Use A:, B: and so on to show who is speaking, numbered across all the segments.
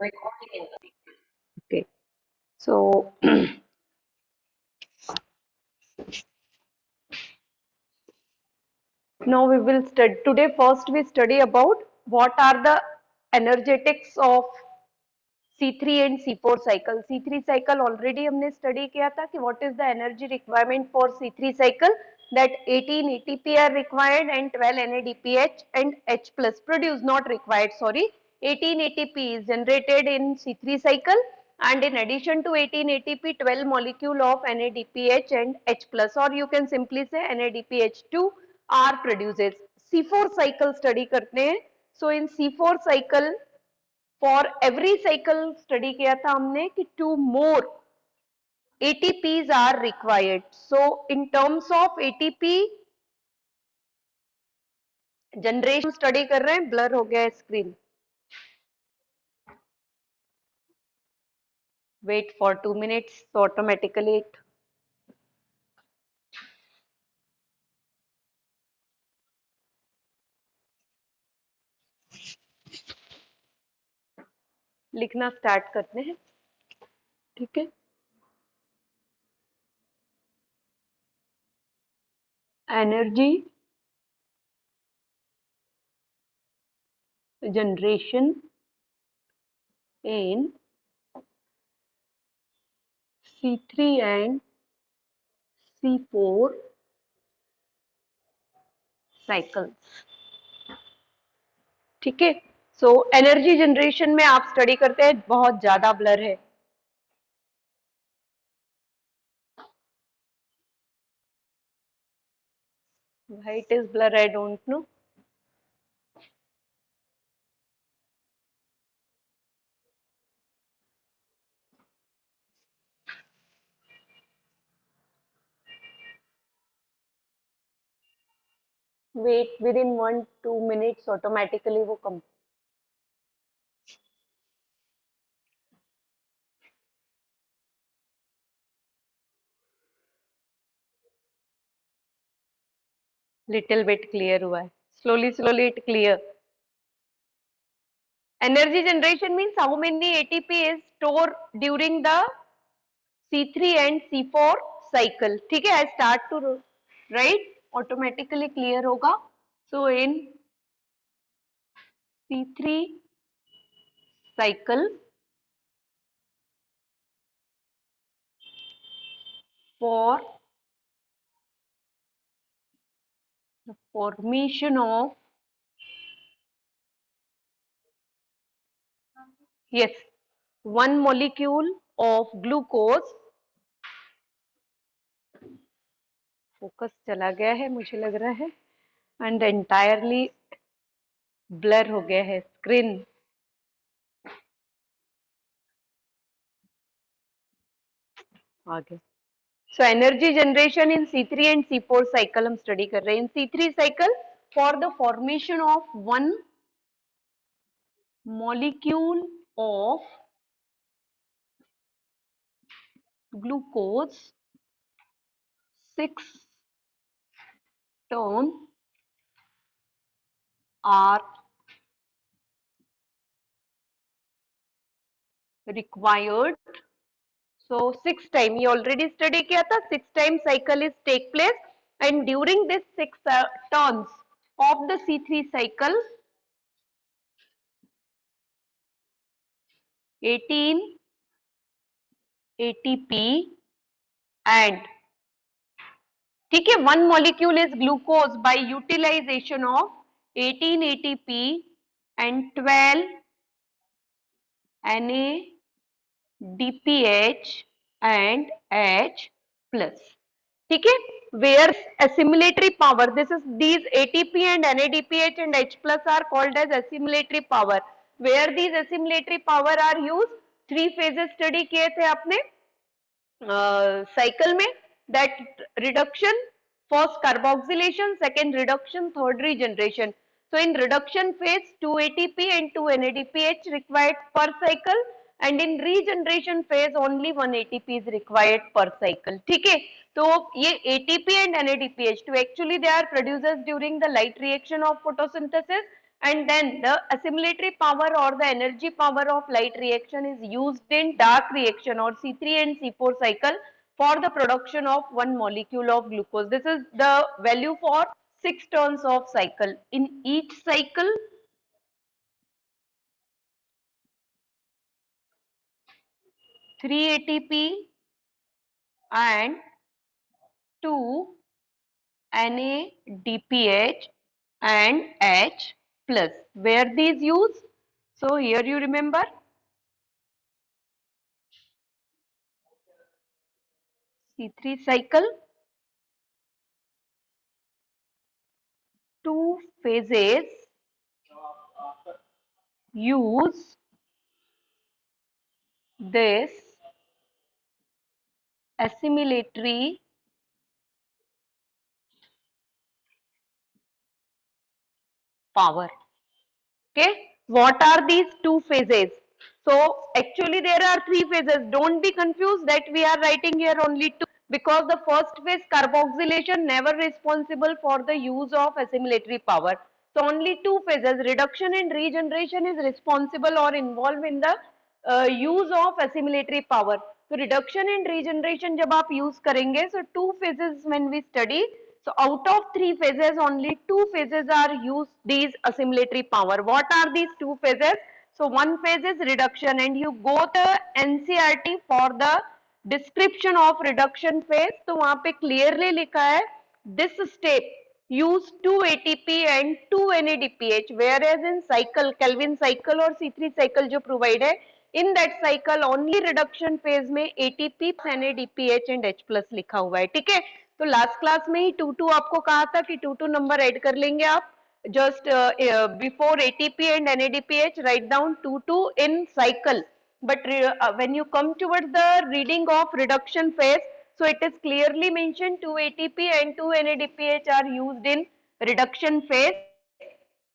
A: Okay. So now we will study today. First, we study about what are the energetics of C3 and C4 cycle. C3 cycle already हमने study किया था कि what is the energy requirement for C3 cycle, that 18 ATP are required and 12 NADPH and H plus produced, not required, sorry. 18 ATP is generated in C3 cycle, and in addition to 18 ATP, 12 molecule of NADPH and H plus, or you can simply say NADPH2 are produces. C4 cycle study करते हैं. So in C4 cycle, for every cycle study किया था हमने कि 2 more ATPs are required. So in terms of ATP generation study कर रहे हैं. Blur हो गया है screen. Wait for 2 minutes, so automatically it लिखना स्टार्ट करते हैं. ठीक है. Energy generation in C3 and C4 cycles. ठीक है. सो एनर्जी जनरेशन में आप स्टडी करते हैं. बहुत ज्यादा ब्लर है. Why it is blur, I don't know. Wait, within 1-2 minutes automatically वो कम. Little bit clear हुआ है. Slowly it clear. Energy generation means how many ATP is stored during the C3 and C4 cycle. ठीक है. I start to write, automatically clear होगा. So in C3 cycle, for the formation of, yes, one molecule of glucose, focus चला गया है मुझे लग रहा है, एंड एंटायरली ब्लर हो गया है स्क्रीन. आगे. So energy generation in C3 and C4 cycle हम स्टडी कर रहे हैं. इन C3 cycle, for the formation of one molecule of glucose, 6 terms are required. So 6 time, ये already study किया था. 6 time cycle is take place, and during this 6 turns of the C3 cycle, 18 ATP and, ठीक है, one molecule is glucose by utilization of 18 ATP and 12 NADPH and H plus. ठीक है. Where assimilatory power, this is, these ATP and NADPH and H plus are called as assimilatory power. Where these assimilatory power are used, 3 phases study किए थे आपने cycle में, that reduction, first carboxylation, second reduction, third regeneration. So in reduction phase 2 ATP and 2 NADPH required per cycle, and in regeneration phase only 1 ATP is required per cycle. ठीक है. तो ये ATP and NADPH2 actually they are produced during the light reaction of photosynthesis, and then the assimilatory power or the energy power of light reaction is used in dark reaction or C3 and C4 cycle for the production of one molecule of glucose. This is the value for 6 turns of cycle. In each cycle, 3 ATP and 2 NADPH and H plus. Where these used? So here you remember C3 cycle, 2 phases use this assimilatory power. Okay, what are these 2 phases? So actually there are 3 phases. Don't be confused that we are writing here only 2, because the first phase carboxylation never responsible for the use of assimilatory power. So only 2 phases, reduction and regeneration, is responsible or involved in the use of assimilatory power. So reduction and regeneration जब आप use करेंगे, so 2 phases when we study, so out of 3 phases, only 2 phases are used these assimilatory power. What are these 2 phases? So one phase is reduction, and you go to NCERT for the description of reduction phase. तो वहाँ पे clearly लिखा है this step use 2 ATP and 2 NADPH, whereas in cycle Kelvin cycle और C3 cycle जो provide है, in that cycle only reduction phase में ATP, NADPH and H plus लिखा हुआ है. ठीक है, तो लास्ट क्लास में ही 2 आपको कहा था कि 2 नंबर ऐड कर लेंगे आप. Just before ATP and NADPH write down 2 in cycle, but when you come towards the reading of reduction phase, so it is clearly mentioned 2 ATP and 2 NADPH are used in reduction phase,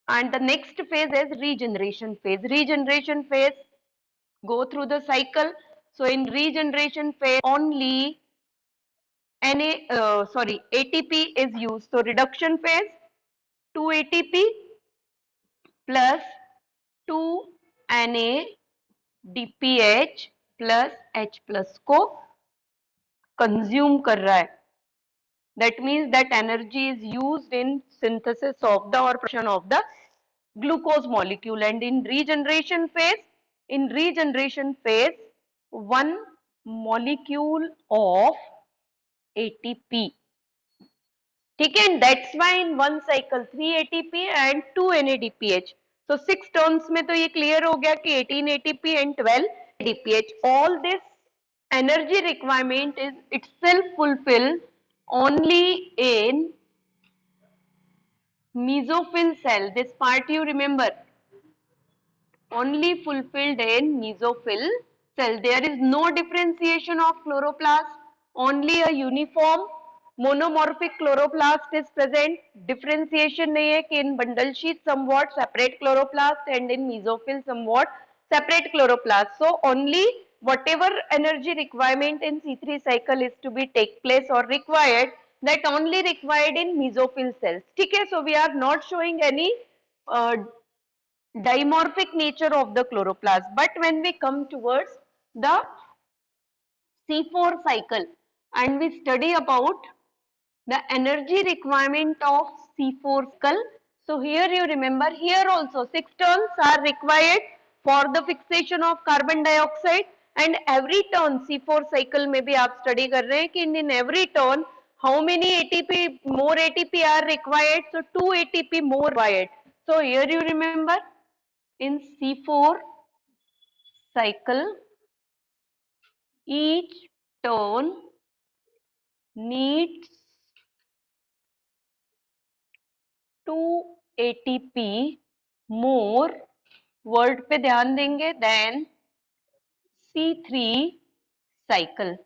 A: and the next phase is regeneration phase. Regeneration phase go through the cycle. So in regeneration phase only ATP is used. So reduction phase 2 ATP plus 2 NADPH plus H plus को consume कर रहा है. That means that energy is used in synthesis of the or production of the glucose molecule. And in regeneration phase, one molecule of ATP. ठीक है, and that's why in one cycle 3 ATP and 2 NADPH. So 6 terms में तो ये clear हो गया कि 18 ATP and 12 NADPH. All this energy requirement is itself fulfilled only in mesophyll cell. This part you remember, only fulfilled in mesophyll cell. There is no differentiation of chloroplast, only a uniform monomorphic chloroplast is present. Differentiation नहीं है कि in bundle sheath somewhat separate chloroplast and in mesophyll somewhat separate chloroplast. So only whatever energy requirement in C3 cycle is to be take place or required, that only required in mesophyll cells. ठीक है, so we are not showing any dimorphic nature of the chloroplast. But when we come towards the C4 cycle and we study about the energy requirement of C4 cycle, so here you remember, here also 6 turns are required for the fixation of carbon dioxide, and every turn C4 cycle में भी आप study कर रहे हैं कि in every turn how many ATP, more ATP are required, so 2 ATP more required. So here you remember, in C4 cycle, each turn needs 2 ATP more, word पे ध्यान देंगे, than C3 cycle.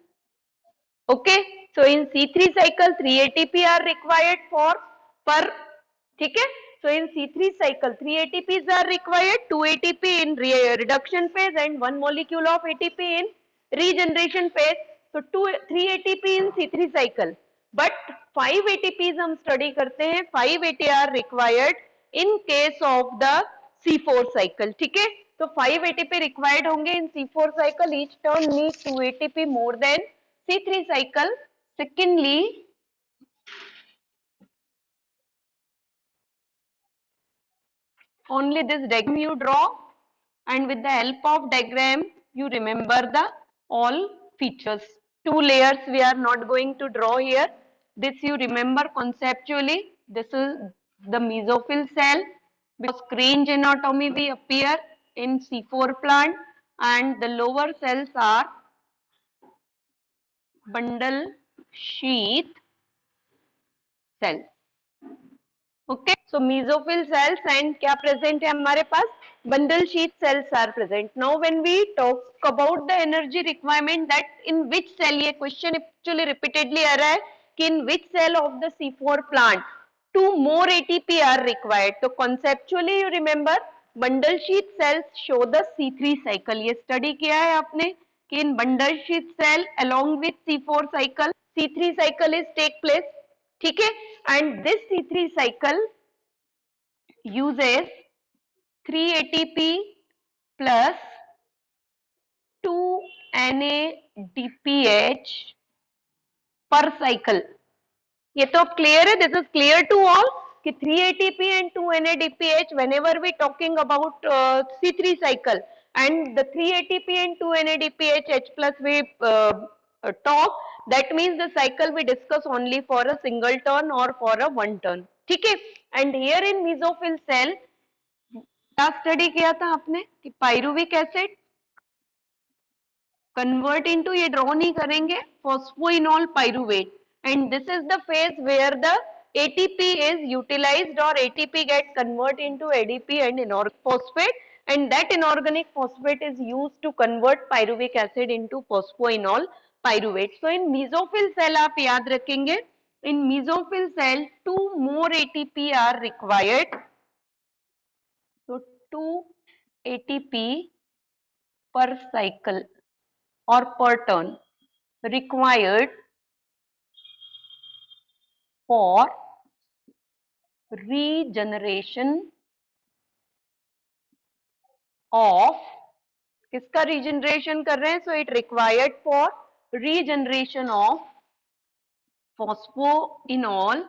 A: Okay, so in C3 cycle 3 ATP are required for per, ठीक है. So in C3 cycle 3 ATPs are required, 2 ATP in reduction phase and 1 molecule of ATP in regeneration phase. So 3 ATP in C3 cycle, but 5 ATPs हम study करते हैं, 5 ATP are required in case of the C4 cycle. ठीक है, तो 5 ATP required होंगे in C4 cycle. Each turn needs 2 ATP more than C3 cycle. Secondly, only this diagram you draw, and with the help of diagram you remember the all features. Two layers we are not going to draw here. This you remember conceptually. This is the mesophyll cell, because strange anatomy we appear in C4 plant, and the lower cells are bundle sheath cells. Okay, so mesophyll cells and क्या present है हमारे पास, bundle sheath cells are present. Now when we talk about the energy requirement, that in which cell, ये question actually repeatedly आ रहा है कि in which cell of the C4 plant 2 more ATP are required. तो conceptually you remember bundle sheath cells show the C3 cycle. ये study किया है आपने कि in bundle sheath cell along with C4 cycle, C3 cycle is take place. ठीक है, and this C3 cycle uses 3 ATP plus 2 NADPH per cycle. ये तो अब क्लियर है, this is clear to all कि 3 ATP and 2 NADPH whenever we talking about C3 cycle, and the 3 ATP and 2 NADPH H plus we talk, that means the cycle we discuss only for a single turn or for a one turn. ठीक है, and here in mesophyll cell क्या study किया था आपने कि pyruvic acid convert into, ये draw नहीं करेंगे, phosphoenol pyruvate, and this is the phase where the ATP is utilized or ATP gets convert into ADP and inorganic phosphate, and that inorganic phosphate is used to convert pyruvic acid into phosphoenol pyruvate. So in mesophyll cell आप याद रखेंगे, in mesophyll cell 2 more ATP are required. So 2 ATP per cycle or per turn required for regeneration of, किसका regeneration कर रहे हैं, so it required for regeneration of phosphoenol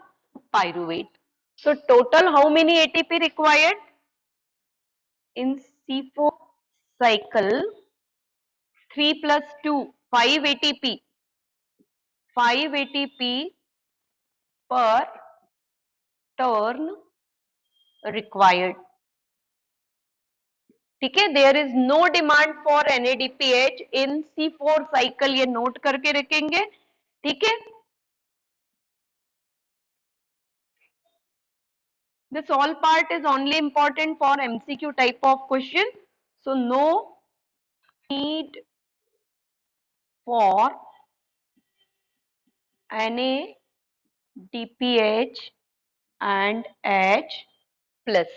A: pyruvate. So total how many ATP required in C4 cycle? 3 plus 2, 5 ATP, 5 ATP per turn required. ठीक है, there is no demand for NADPH in C4 cycle, ये note करके रखेंगे. ठीक है, this all part is only important for MCQ type of question, so no need for NADPH and H plus.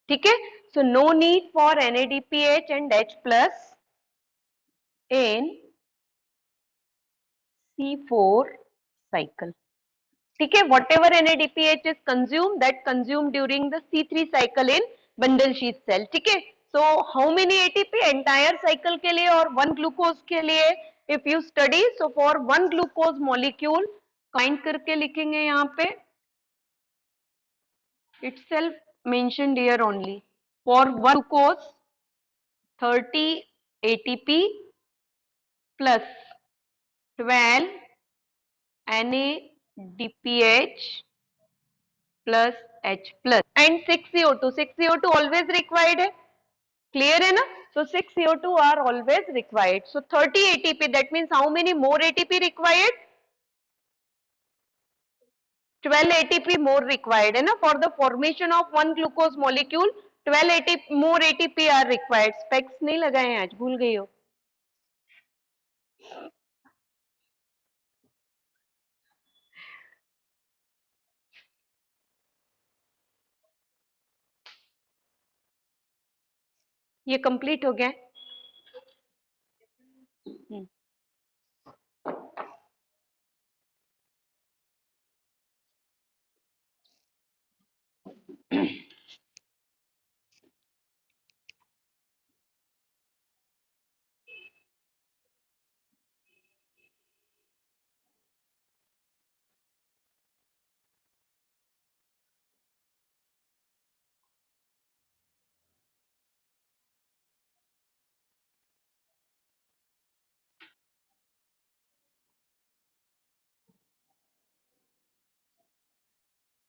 A: ठीक है, so no need for NADPH and H plus in C4 cycle. ठीक है, whatever NADPH is consumed, that consumed during the C3 cycle in bundle sheath cell. ठीक है, so how many ATP entire cycle के लिए और one glucose के लिए, if you study, so for one glucose molecule find करके लिखेंगे यहाँ पे, itself mentioned here only, for one glucose 30 ATP plus 12 NADPH plus H plus and 6 CO2. 6 CO2 always required है, clear है ना, so 6 CO2 are always required. So 30 ATP, that means how many more ATP required? 12 ATP more required है ना, for the formation of one glucose molecule 12 ATP more ATP are required. Specs नहीं लगाए हैं आज, भूल गई हो. ये कंप्लीट हो गया.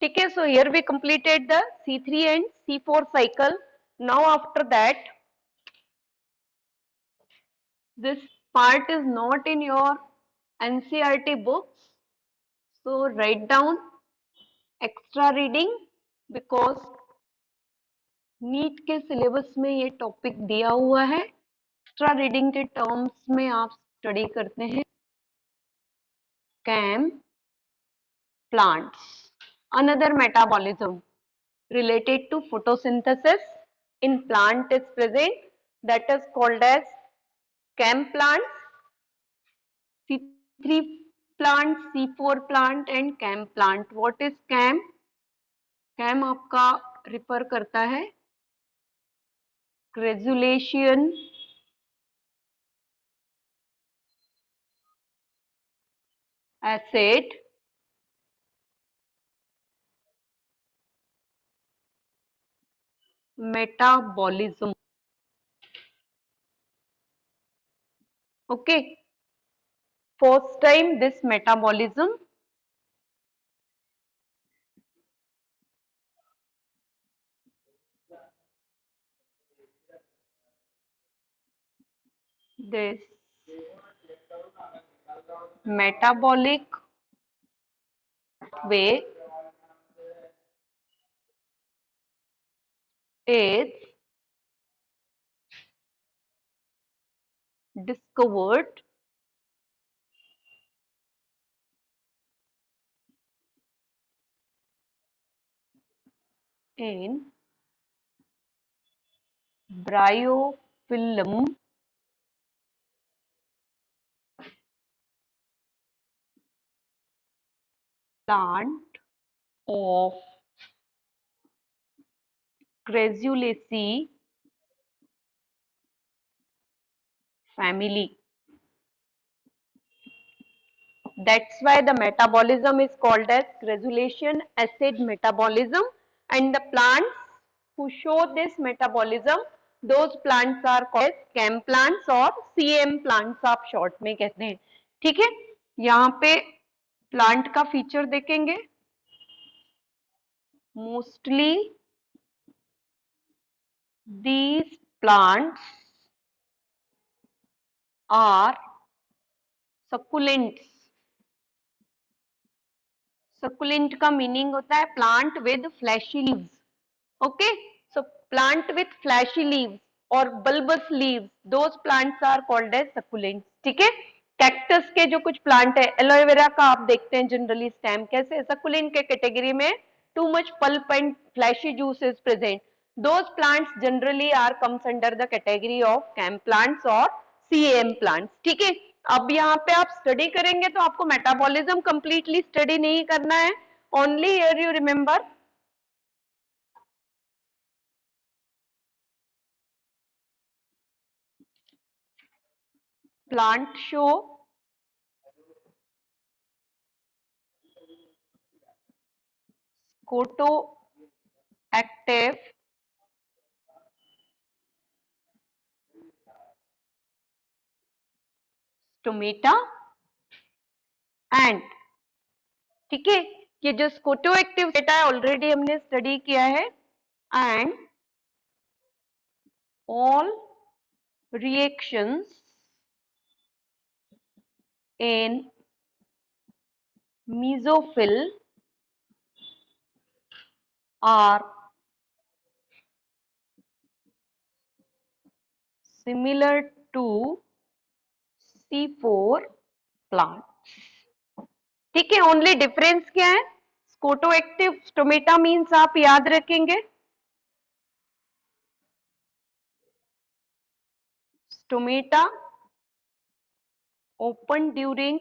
A: ठीक है, so here we completed the C3 and C4 cycle. Now after that, this part is not in your NCERT books, so write down extra reading because NEET के सिलेबस में ये टॉपिक दिया हुआ है. एक्स्ट्रा रीडिंग के terms में आप study करते हैं cam plants. Another metabolism related to photosynthesis in plant is present, that is called as chem plants, C3 plant, C4 plant and chem plant. What is chem? Chem आपका refer करता है granulation acid metabolism. Okay, first time this metabolism this metabolic way is discovered in bryophyllum plant of Crassulaceae family. That's why the metabolism is called as granulation acid metabolism, and the plants who show this metabolism, those plants are called as chem plants or CM plants आप short में कहते हैं. ठीक है, यहाँ पे plant का feature देखेंगे. Mostly these plants are succulents. Succulent का मीनिंग होता है plant with fleshy leaves. Okay, so plant with fleshy leaves और bulbous leaves, those plants are called as succulents. ठीक है, कैक्टस के जो कुछ प्लांट है, एलोवेरा का आप देखते हैं जनरली स्टेम कैसे, सकुलेंट के कैटेगरी में too much pulp and fleshy juice is present. Those plants generally are comes under the category of CAM plants और सीएम प्लांट्स. ठीक है, अब यहाँ पे आप स्टडी करेंगे तो आपको मेटाबॉलिज्म कंप्लीटली स्टडी नहीं करना है. Only here you remember plant show photoactive stomata and. ठीक है, ये जो फोटोएक्टिव डेटा है ऑलरेडी हमने स्टडी किया है. And all reactions in mesophyll are similar to C4 plants. ठीक है, ओनली डिफरेंस क्या है, फोटोएक्टिव स्टोमेटा मीन्स आप याद रखेंगे stomata open during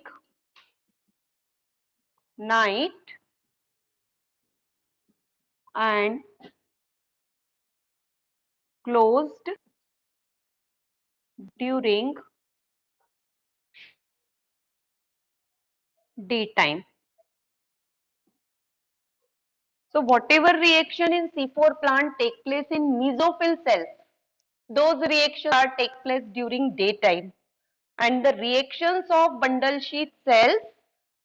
A: night and closed during daytime. So whatever reaction in C4 plant take place in mesophyll cells, those reactions are take place during daytime, and the reactions of bundle sheath cells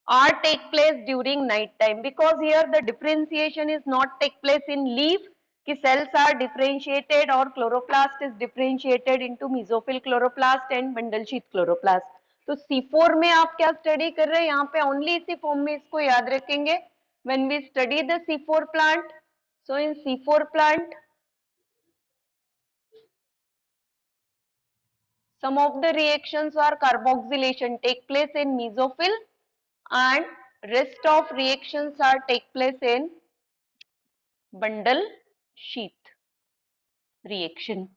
A: are take place during night time, because here the differentiation is not take place in leaf कि cells are differentiated or chloroplast is differentiated into mesophyll chloroplast and bundle sheath chloroplast. तो C4 में आप क्या study कर रहे हैं, यहाँ पे ओनली इसी फॉर्म में इसको याद रखेंगे when we study the C4 plant. So in C4 plant some of the reactions are carboxylation take place in mesophyll and rest of reactions are take place in bundle sheath reaction.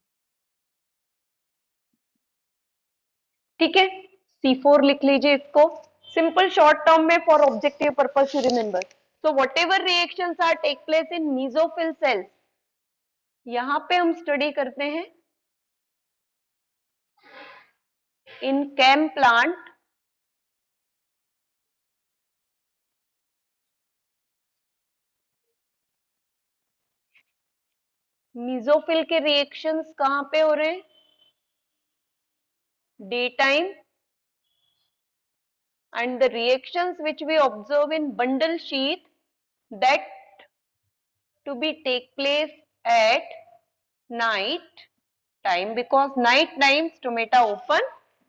A: ठीक है, C4 लिख लीजिए इसको simple short term में for objective purpose to remember. So whatever reactions are take place in mesophyll cells, यहां पे हम study करते हैं इन कैम प्लांट मीजोफिल के रिएक्शंस कहां पे हो रहे हैं, day time, and the reactions which we observe in bundle sheath that to be take place at night time, because night time stomata open,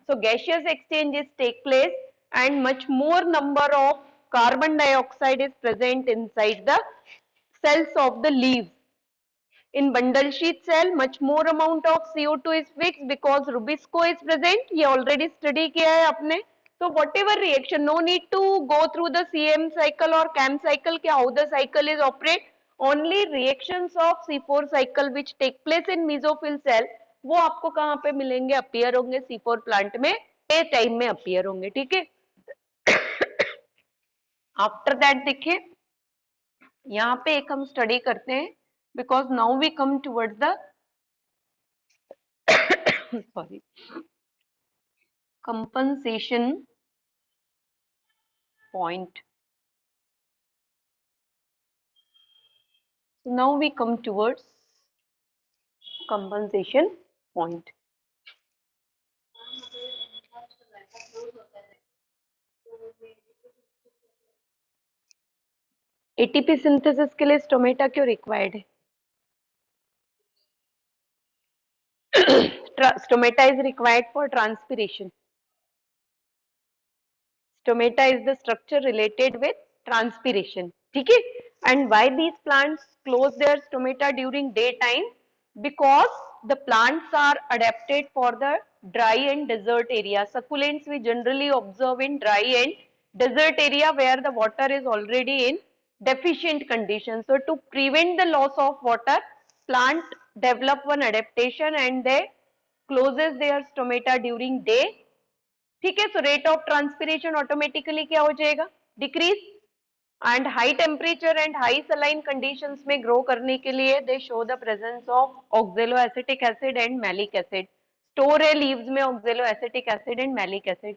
A: so gaseous exchanges take place and much more number of carbon dioxide is present inside the cells of the leaves. In bundle sheath cell much more amount of CO2 is fixed because rubisco is present, ये already study किया है आपने. So whatever reaction, no need to go through the CM cycle or CAM cycle कि how the cycle is operate, only reactions of C4 cycle which take place in mesophyll cell वो आपको कहाँ पे मिलेंगे, appear होंगे C4 plant में, day time में appear होंगे. ठीक है, आफ्टर दैट देखिए यहाँ पे एक हम स्टडी करते हैं because now we come towards the sorry compensation point. So now we come towards compensation point. ATP synthesis के लिए स्टोमेटा क्यों रिक्वायर्ड है? Stomata is required for transpiration. Stomata is the structure related with transpiration. ठीक है, and why these plants close their stomata during daytime? Because the plants are adapted for the dry and desert area. Succulents we generally observe in dry and desert area where the water is already in deficient condition. So to prevent the loss of water, plant develop one adaptation and they closes their stomata during day. ठीक है, so rate of transpiration automatically क्या हो जाएगा, decrease, and high temperature and high saline conditions में grow करने के लिए they show the presence of oxalo acetic acid and malic acid. Store है लीव्स में oxalo acetic acid and malic acid.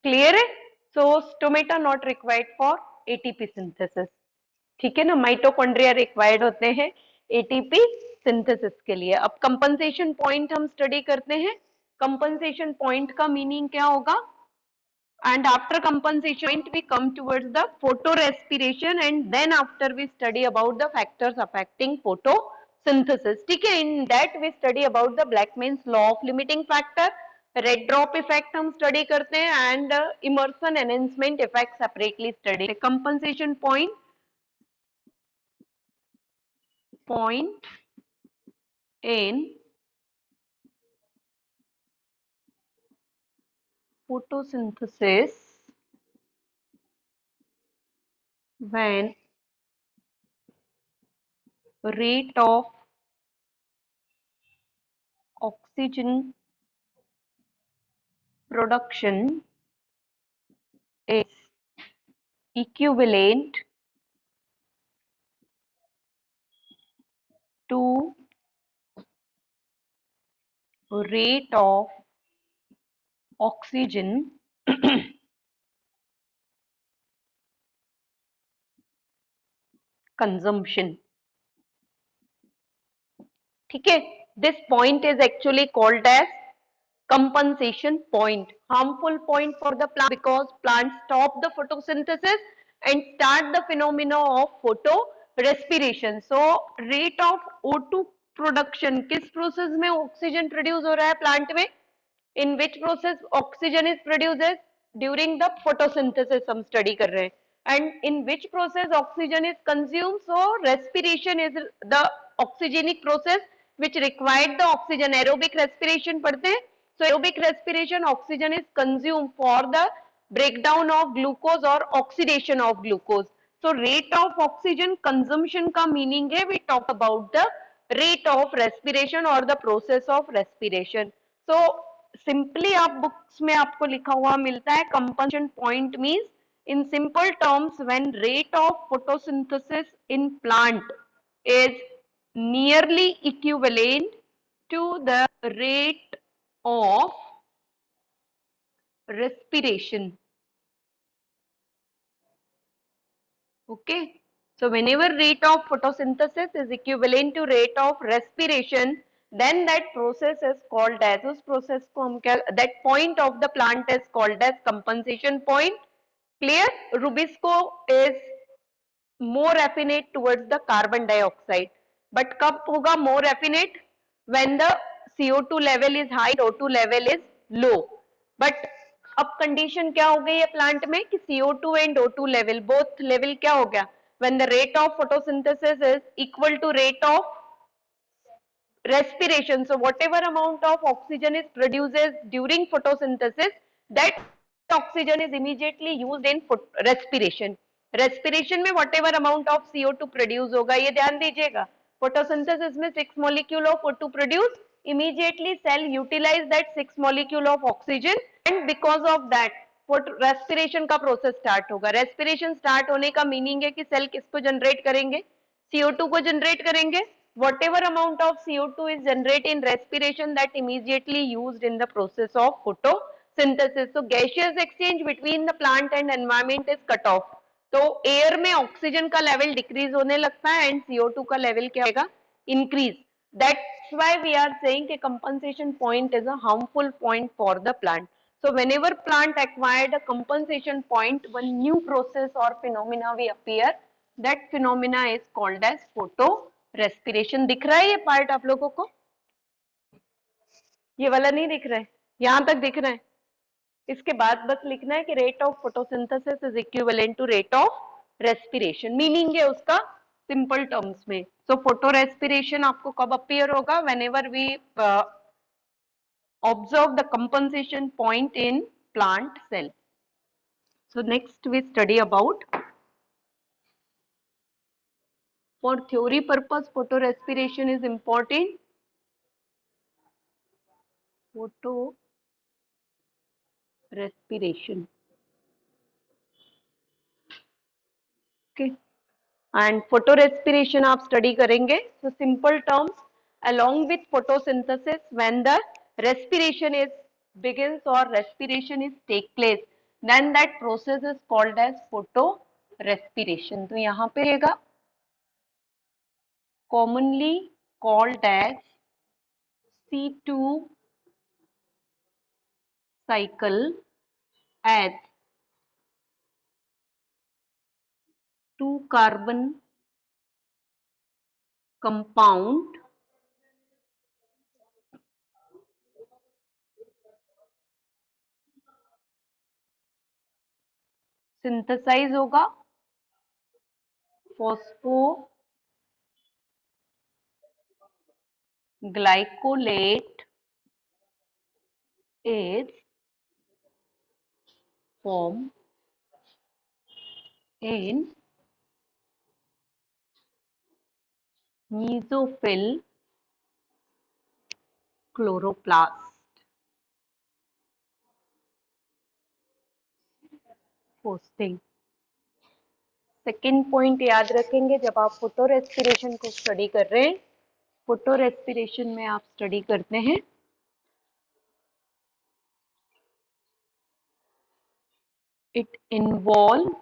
A: Clear है? So stomata not required for ATP synthesis. ठीक है ना, माइटोकॉन्ड्रिया रिक्वायर्ड होते हैं एटीपी सिंथेसिस के लिए. अब कंपनसेशन पॉइंट हम स्टडी करते हैं. कंपनसेशन पॉइंट का मीनिंग क्या होगा, and after compensation point we come towards the photorespiration and then after we study about the factors affecting photosynthesis. ठीक है, in that we study about the Blackman's law of limiting factor, red drop effect हम study करते हैं and immersion enhancement effect separately study. compensation point in photosynthesis when rate of oxygen production is equivalent to rate of oxygen consumption. ठीक है, this point is actually called as compensation point. Harmful point for the plant because plants stop the photosynthesis and start the phenomena of photorespiration. So rate of O2 production, किस process में oxygen produce हो रहा है plant में? In which process oxygen is produced? During the photosynthesis हम study कर रहे हैं. And in which process oxygen is consumed? So respiration is the oxygenic process which required the oxygen. Aerobic respiration पढ़ते हैं. So aerobic respiration, oxygen is consumed for the breakdown of glucose or oxidation of glucose. So rate of oxygen consumption का meaning है, we talk about the rate of respiration or the process of respiration. So simply आप books में आपको लिखा हुआ मिलता है compensation point means in simple terms when rate of photosynthesis in plant is nearly equivalent to the rate of respiration. Okay, so whenever rate of photosynthesis is equivalent to rate of respiration, then that process is called as, उस process को हम क्या, that point of the plant is called as compensation point. Clear? Rubisco is more affinate towards the carbon dioxide, but कब होगा more affinate? When the CO2 level is high, O2 level is low. But अब condition क्या हो गई है plant में कि CO2 and O2 level both level क्या हो गया? When the rate of photosynthesis is equal to rate of respiration, so whatever amount of oxygen is produced during photosynthesis, that oxygen is immediately used in respiration. Respiration में whatever amount of CO2 produce होगा, ये ध्यान दीजिएगा. Photosynthesis में 6 molecule of O2 produce, immediately cell utilize that 6 molecule of oxygen and because of that respiration का process start होगा. Respiration start होने का meaning है कि cell किसको generate करेंगे? CO2 को generate करेंगे. Whatever amount of CO2 is generated in respiration, that immediately used in the process of photosynthesis. So gaseous exchange between the plant and environment is cut off. तो air में oxygen का level decrease होने लगता है and CO2 का level क्या होगा? Increase. That's why we are saying कि compensation point is a harmful point for the plant. So whenever plant acquired a compensation point, one new process or phenomena will appear. That phenomena is called as photorespiration. दिख रहा है ये part आप लोगों को? ये वाला नहीं दिख रहा है, यहां तक दिख रहा है. इसके बाद बस लिखना है कि rate of photosynthesis is equivalent to rate of respiration. Meaning है उसका सिंपल टर्म्स में. सो फोटो रेस्पिरेशन आपको कब अपीयर होगा? Whenever we observe the compensation point in plant cell. So next we study about, for theory purpose photo respiration is important. Photo respiration. Okay. And photorespiration आप study करेंगे. So simple terms, along with photosynthesis, when the respiration is begins or respiration is take place, then that process is called as photorespiration. तो यहाँ पे रहेगा commonly called as C2 cycle as 2 carbon compound synthesize होगा phosphoglycolate is formed in mesophyll chloroplast. Posting. Second point याद रखेंगे जब आप photo respiration को स्टडी कर रहे हैं. फोटो रेस्पिरेशन में आप स्टडी करते हैं it involve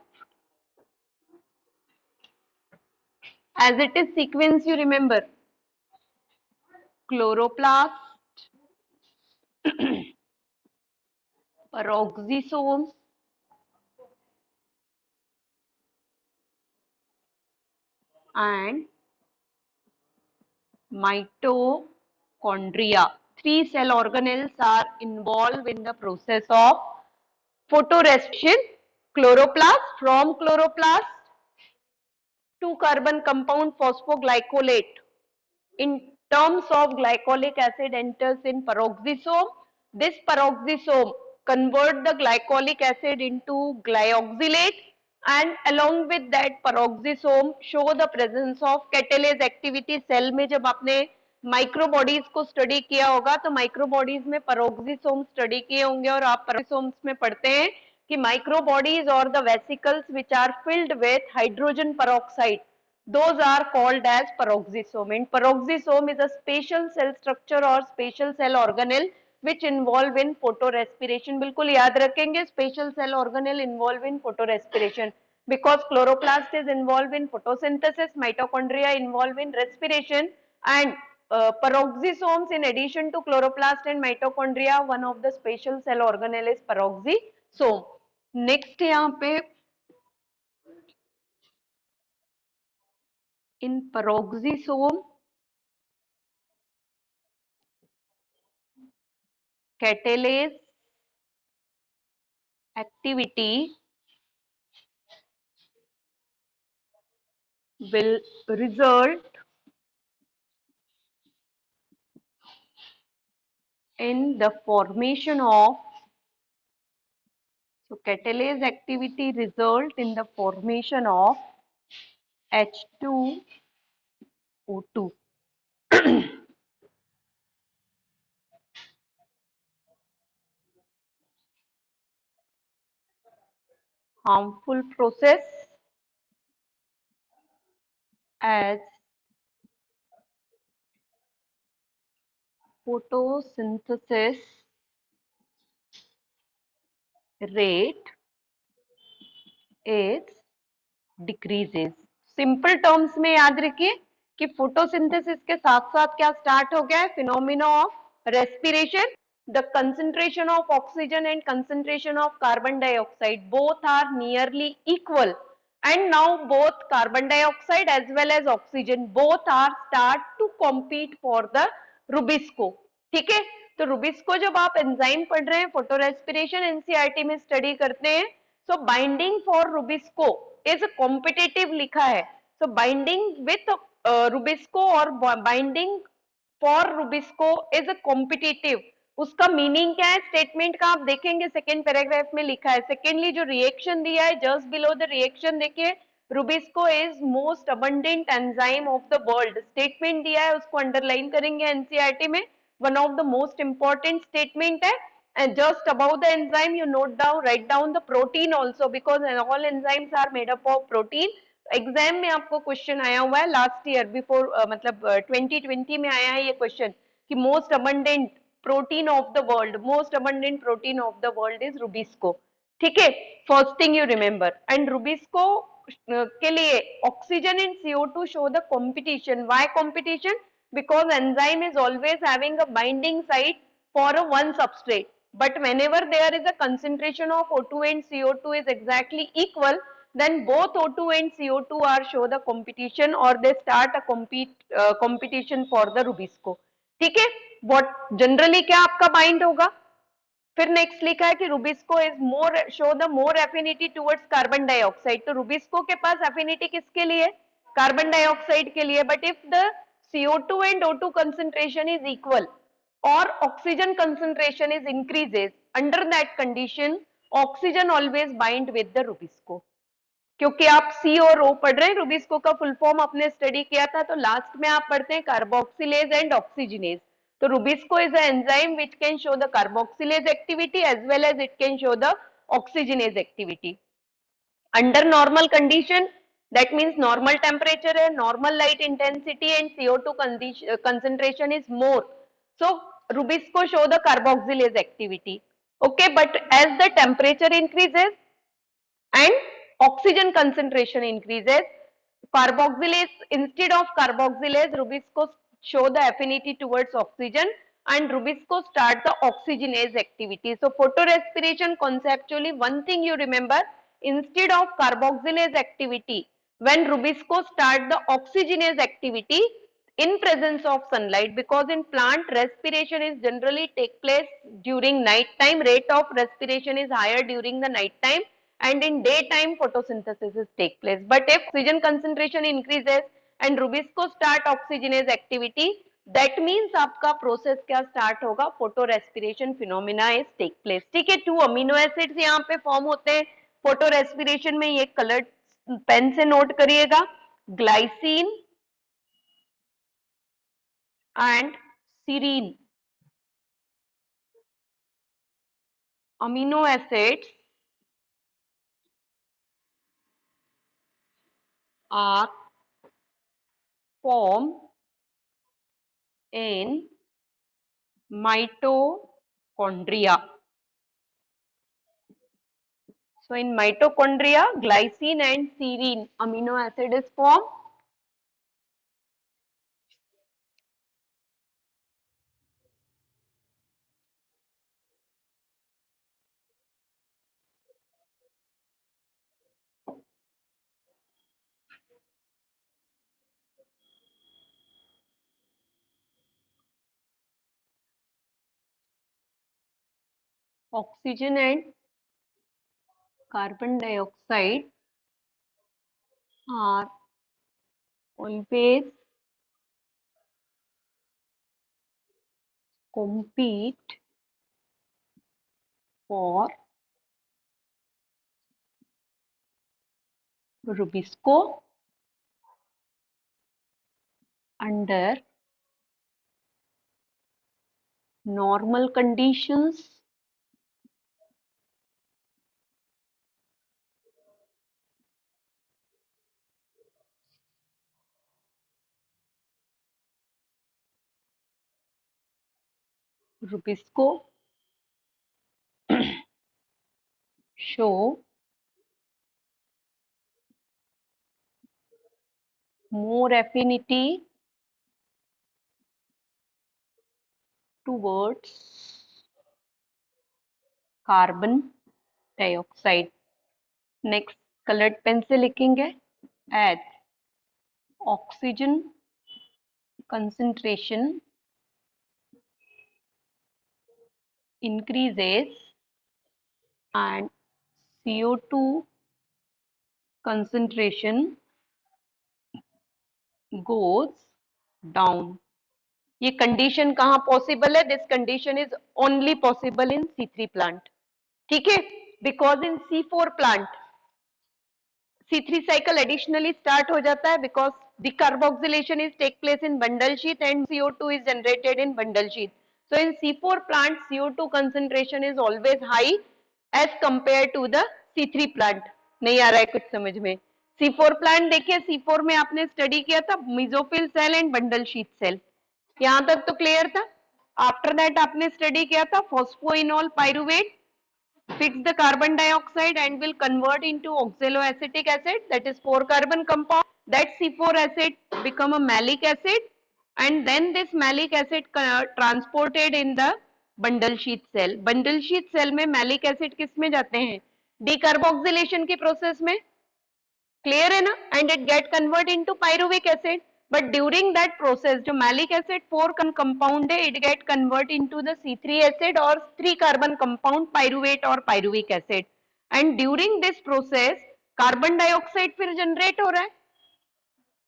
A: as it is sequence, you remember chloroplast, peroxisome and mitochondria. Three cell organelles are involved in the process of photorespiration. Chloroplast, from chloroplast, two carbon compound phosphoglycolate in terms of glycolic acid enters in peroxisome. This peroxisome convert the glycolic acid into glyoxylate, and along with that peroxisome show the presence of catalase activity. Cell में जब आपने microbodies को study किया होगा तो microbodies में peroxisome study किए होंगे और आप peroxisomes में पढ़ते हैं कि माइक्रोबॉडीज और the vesicles which are filled with hydrogen peroxide, those are called as peroxisome. And peroxisome is a special cell structure or special cell organelle which involve in photorespiration. बिल्कुल याद रखेंगे, special cell organelle involve in photorespiration because chloroplast is involved in photosynthesis, mitochondria involve in respiration, and peroxisomes, in addition to chloroplast and mitochondria, one of the special cell organelle is peroxisome. Next यहाँ पे in peroxisome catalase activity will result in the formation of, so catalase activity result in the formation of H2O2. Harmful process as photosynthesis rate is decreases. Simple terms में याद रखिए कि photosynthesis के साथ साथ क्या स्टार्ट हो गया है, phenomena of respiration. The concentration of oxygen and concentration of carbon dioxide both are nearly equal, and now both carbon dioxide as well as oxygen both are start to compete for the Rubisco. ठीक है, तो Rubisco जब आप enzyme पढ़ रहे हैं, photo respiration NCERT में study करते हैं, so binding for Rubisco is a competitive लिखा है, so binding with Rubisco और binding for Rubisco is a competitive. उसका मीनिंग क्या है स्टेटमेंट का आप देखेंगे सेकेंड पैराग्राफ में लिखा है. सेकेंडली जो रिएक्शन दिया है जस्ट बिलो द रिएक्शन देखिए, Rubisco is most abundant enzyme of the world. Statement दिया है उसको अंडरलाइन करेंगे एनसीईआरटी में, one of the most important statement है. And just above the enzyme you note down, write down the protein also because all enzymes are made up of protein. Exam में आपको question आया हुआ है last year before, मतलब 2020 में आया है ये क्वेश्चन कि most abundant protein of the world, most abundant protein of the world is Rubisco. ठीक है, first thing you remember. And Rubisco के लिए oxygen and CO2 show the competition. Why competition? Because enzyme is always having a binding site for a one substrate, but whenever there is a concentration of O2 and CO2 is exactly equal, then both O2 and CO2 are show the competition or they start a competition for the Rubisco. ठीक है, what generally क्या आपका bind होगा, फिर next लिखा है कि Rubisco is more show the more affinity towards carbon dioxide. तो रुबिस्को के पास एफिनिटी किसके लिए, कार्बन डाइऑक्साइड के लिए. But if the CO2 and O2 concentration is equal or oxygen concentration is increases, under that condition oxygen always bind with the Rubisco. क्योंकि आप C और O पढ़ रहे हैं, रुबिस्को का फुल फॉर्म आपने स्टडी किया था, तो लास्ट में आप पढ़ते हैं कार्बोक्सिलेज एंड ऑक्सीजनेज. तो Rubisco is an enzyme which can show the carboxylase activity as well as it can show the oxygenase activity. Under normal condition, that means normal temperature है, normal light intensity and CO2 concentration is more. So Rubisco show the carboxylase activity. Okay, but as the temperature increases and oxygen concentration increases, carboxylase, instead of carboxylase, Rubisco show the affinity towards oxygen. and Rubisco start the oxygenase activity. So photorespiration conceptually, one thing you remember, instead of carboxylase activity, when Rubisco start the oxygenase activity in presence of sunlight, because in plant respiration is generally take place during night time, rate of respiration is higher during the night time, and in daytime photosynthesis is take place. But if oxygen concentration increases and Rubisco start oxygenase activity, that means आपका process क्या start होगा, photo respiration phenomena is take place. ठीक है, 2 amino acids यहाँ पे form होते हैं photo respiration में, ये कलर पेन से नोट करिएगा, glycine and serine. Amino acids are formed in mitochondria. So in mitochondria, glycine and serine amino acid is formed. Oxygen and carbon dioxide are always compete for Rubisco under normal conditions. Rubisco show more affinity towards carbon dioxide. Next, colored pen से लिखेंगे, as oxygen concentration increases and CO2 concentration goes down. ये condition कहाँ possible है? This condition is only possible in C3 plant. ठीक है, because in C4 plant C3 cycle additionally start हो जाता है because decarboxylation is take place in bundle sheath and CO2 is generated in bundle sheath. So in C4 plant CO2 concentration is always high as compared to the C3 plant. नहीं आ रहा है कुछ समझ में? C4 plant देखिए, C4 में आपने study किया था mesophyll cell and bundle sheath cell, यहां तक तो क्लियर था. आफ्टर दैट आपने स्टडी किया था phosphoenol pyruvate, fix the carbon dioxide and will convert into oxaloacetic acid, that is 4 carbon compound. That C4 acid become a malic acid and then this malic acid transported in the bundle sheath cell. Bundle sheath cell में malic acid किस में जाते हैं? Decarboxylation की process में, clear है ना, and it get convert into pyruvic acid. But during that process जो malic acid 4 compound है, it get convert into the C3 acid or 3 carbon compound pyruvate or pyruvic acid. And during this process carbon dioxide फिर generate हो रहा है,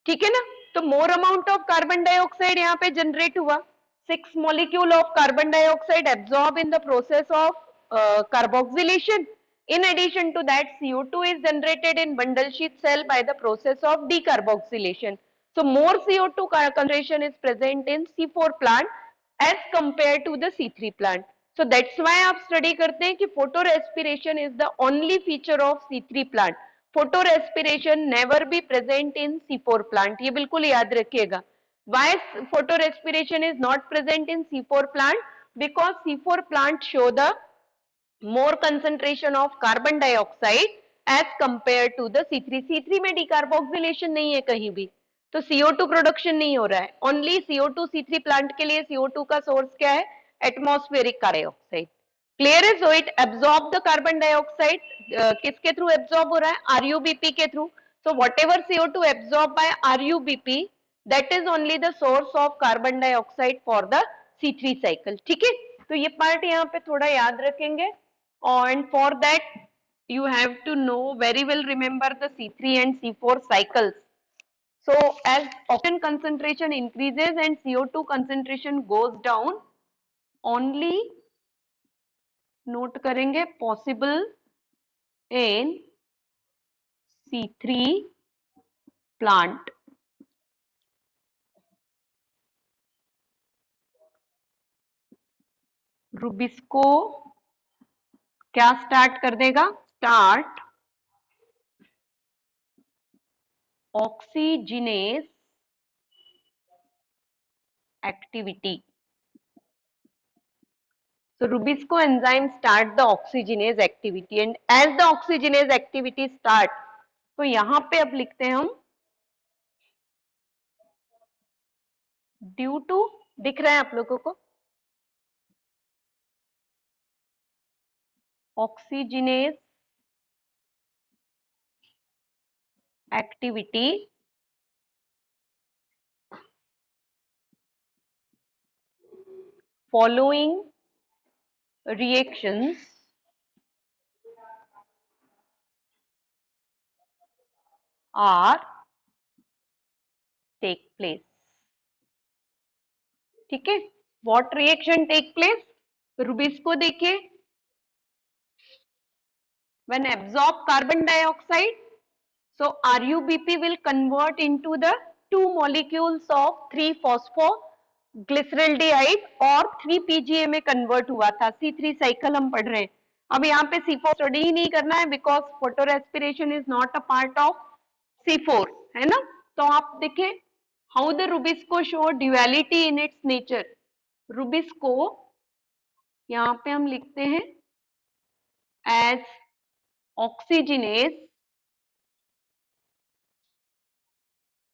A: ठीक है ना. तो more amount of carbon dioxide यहाँ पे generate हुआ, 6 molecule of carbon dioxide absorb in the process of carboxylation. In addition to that, CO2 is generated in bundle sheath cell by the process of decarboxylation. So more CO2 concentration is present in C4 plant as compared to the C3 plant. So that's why आप study करते हैं कि photo respiration is the only feature of C3 plant. Photo respiration never be present in C4 plant. ये बिल्कुल याद रखिएगा. Why photo respiration is not present in C4 plant? Because C4 plant show the more concentration of carbon dioxide as compared to the C3. C3 में decarboxylation नहीं है कहीं भी. तो CO2 प्रोडक्शन नहीं हो रहा है, ओनली CO2 C3 प्लांट के लिए CO2 का सोर्स क्या है, एटमॉस्फेरिक कार्बन डाइऑक्साइड। क्लियर है? So it absorb the carbon dioxide, किसके थ्रू एब्जॉर्ब हो रहा है, RUBP के through. So what ever CO2 absorb by RUBP, that is only the source of carbon dioxide for the C3 cycle. ठीक है, तो ये पार्ट यहाँ पे थोड़ा याद रखेंगे, and for that you have to know very well, remember the C3 and C4 cycles. So as oxygen concentration increases and CO2 concentration goes down, only note करेंगे possible in C3 plant. Rubisco क्या start कर देगा, start ऑक्सीजिनेस activity. So Rubisco enzyme start the oxygenase activity, and as the oxygenase activity start, तो यहां पे अब लिखते हैं हम ड्यू टू, दिख रहा है आप लोगों को, oxygenase activity following reactions are take place. ठीक है, what reaction take place, rubisco देखिए, when absorb carbon dioxide, so RUBP will convert into the two molecules of 3-phosphoglyceraldehyde और 3-PGA में कन्वर्ट हुआ था। C3 साइकिल हम पढ़ रहे हैं, अब यहाँ पे C4 स्टडी ही नहीं करना है, because photo respiration is not a part of C4, है ना। तो आप देखिए how the Rubisco show duality in its nature. Rubisco यहाँ पे हम लिखते हैं as oxygenase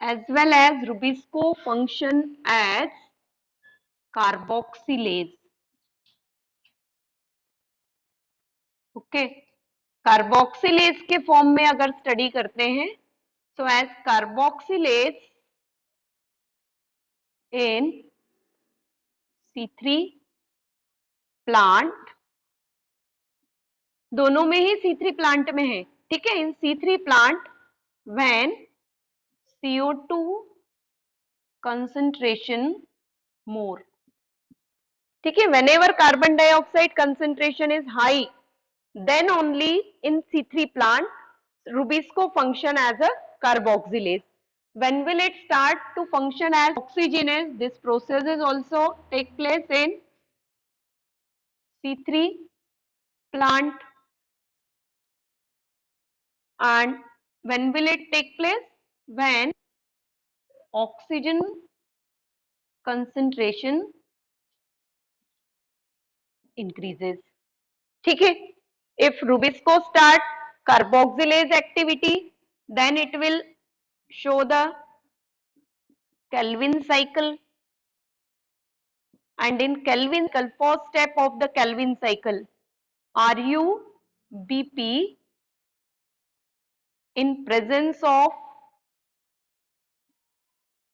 A: as well as Rubisco function as carboxylase. Okay, carboxylase के फॉर्म में अगर स्टडी करते हैं, so as carboxylase in C3 plant, दोनों में ही C3 प्लांट में है, ठीक है, in C3 plant when CO2 concentration more, ठीक है, whenever carbon dioxide concentration is high, then only in C3 plant Rubisco function as a carboxylase. When will it start to function as oxygenase? This process is also take place in C3 plant. And when will it take place? When oxygen concentration increases. ठीक है, if Rubisco start carboxylase activity, then it will show the Calvin cycle, and in Calvin, first step of the Calvin cycle, RUBP in presence of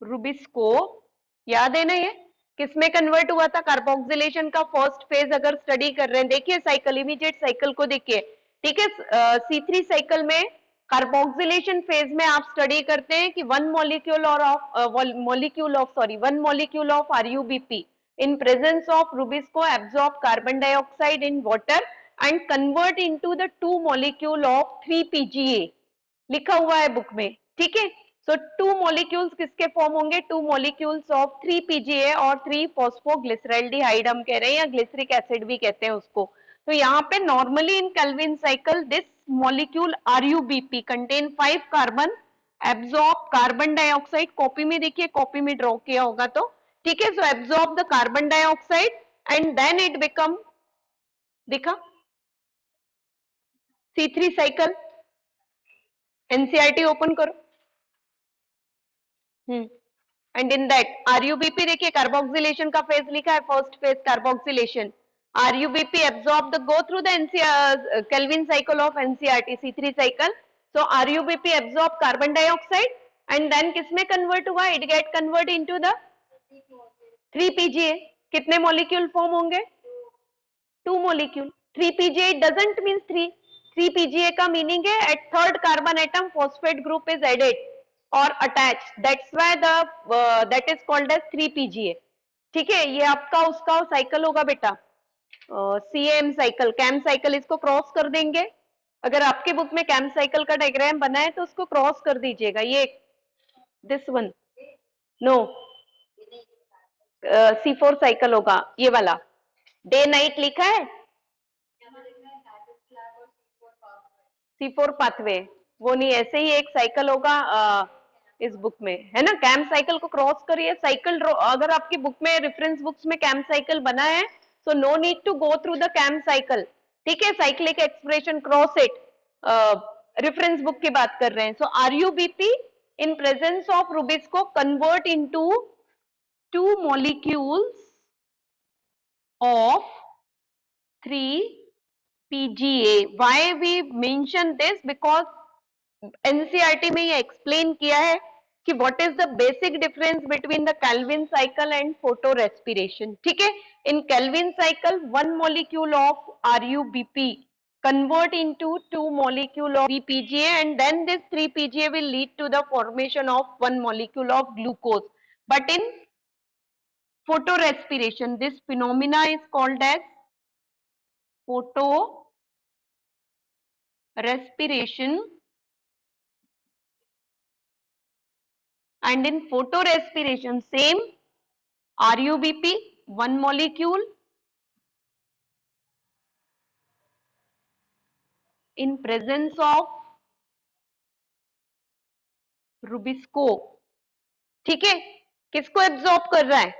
A: Rubisco, याद है ना, ये किसमें convert हुआ था, carboxylation का फर्स्ट फेज अगर स्टडी कर रहे हैं, देखिए साइकिल, इमीडिएट साइकिल को देखिए, ठीक है, C3 साइकिल में कार्बोक्सिलेशन फेज में आप स्टडी करते हैं कि one molecule of RUBP in presence of Rubisco absorb carbon dioxide in water and convert into the two molecule of 3-PGA, लिखा हुआ है बुक में, ठीक है। सो टू मॉलिक्यूल्स किसके फॉर्म होंगे, टू मॉलिक्यूल्स ऑफ 3-PGA और 3-फॉस्फोग्लिसरैल्डिहाइड हम कह रहे हैं, या ग्लिसरिक एसिड भी कहते हैं उसको। तो यहाँ पे normally in Calvin cycle this molecule RUBP contain 5 carbon, absorb carbon dioxide, copy में देखिए, कॉपी में ड्रॉ किया होगा तो, ठीक है। So absorb the carbon dioxide and then it become, देखा C3 साइकिल, एनसीईआरटी ओपन करो, एंड इन दैट आरयूबीपी देखिए कार्बोक्सिलेशन का फेज लिखा है, first phase carboxylation. RuBP absorb the go through the Calvin cycle of NCERT C3 cycle. So RuBP absorb carbon dioxide and then किसमें convert हुआ, it get convert into the 3 PGA. कितने molecule form होंगे, 2 molecule. 3 PGA doesn't means 3 PGA का meaning है at third carbon atom phosphate group is added और attach, that's why that is called as 3 PGA. ठीक है, ये आपका उसका साइकिल होगा बेटा, CAM साइकिल, कैम साइकिल. इसको क्रॉस कर देंगे, अगर आपके बुक में कैम साइकिल का डायग्राम बना है तो उसको क्रॉस कर दीजिएगा. ये this one, no, C4 cycle होगा ये वाला. डे नाइट लिखा है, C4 पाथवे, वो नहीं, ऐसे ही एक साइकिल होगा इस बुक में है ना. कैम साइकिल को क्रॉस करिए. साइकिल अगर आपकी बुक में रेफरेंस बुक्स में कैम साइकिल बना है so no need to go through the CAM cycle. ठीक है, cyclic expression cross it, reference book की बात कर रहे हैं. So RUBP in presence of rubisco convert into 2 molecules of 3 PGA. Why we mention this? Because NCERT में ये explain किया है कि what is the basic difference between the Calvin cycle and photorespiration. ठीक है, in Calvin cycle 1 molecule of RUBP convert into 2 molecule of 3 PGA and then this 3 PGA will lead to the formation of 1 molecule of glucose. But in photorespiration, this phenomena is called as photorespiration, and in photorespiration same RUBP 1 molecule in presence of rubisco. ठीक है, किसको absorb कर रहा है,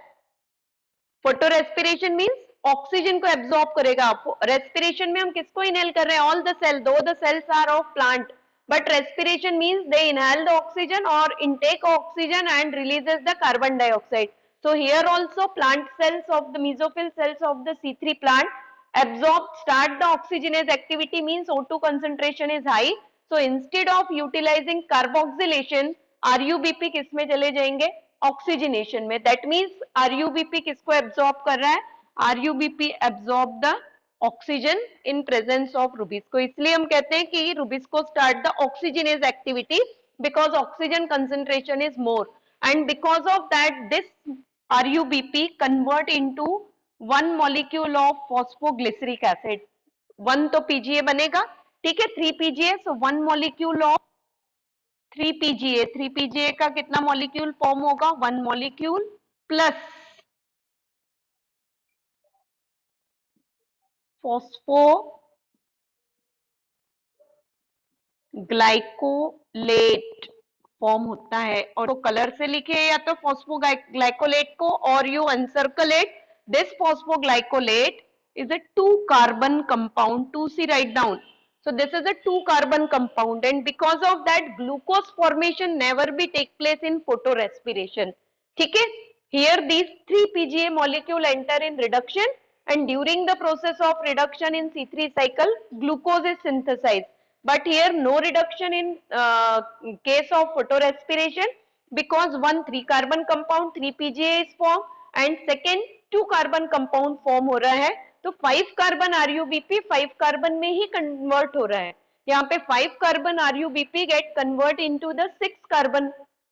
A: photo respiration means oxygen को absorb करेगा. Respiration में हम किसको इनहेल कर रहे हैं, all the cell, though the cells are of plant, but respiration means they inhale the oxygen और intake oxygen and releases the carbon dioxide. So here also plant cells of the mesophyll cells of the C3 plant absorb, start the oxygenase activity means O2 concentration is high. So instead of utilizing carboxylation, RUBP किस में चले जाएंगे, oxygenation में. That means RuBP किसको absorb कर रहा है, RuBP absorb the oxygen in presence of Rubisco. इसलिए हम कहते हैं कि Rubisco start the oxygenase activity because oxygen concentration is more and because of that this RuBP convert into 1 molecule of phosphoglyceric acid. 1 तो PGA बनेगा, ठीक है, 3 PGA. So 1 molecule of 3 PGA. 3 PGA का कितना मॉलिक्यूल फॉर्म होगा, 1 molecule plus phosphoglycolate form होता है. और तो कलर से लिखे या तो फॉस्फोग्लाइकोलेट को, और you encircle this phosphoglycolate is a 2 carbon compound, 2C write down. So this is a 2 carbon compound and because of that glucose formation never be take place in photorespiration. ठीक है, here these 3 PGA molecule enter in reduction and during the process of reduction in C3 cycle glucose is synthesized. But here no reduction in case of photorespiration because one 3 carbon compound 3 PGA is formed and second 2 carbon compound form हो रहा है. तो 5 carbon RuBP 5 carbon में ही convert हो रहा है. यहाँ पे 5 carbon RuBP gate convert into the 6 carbon.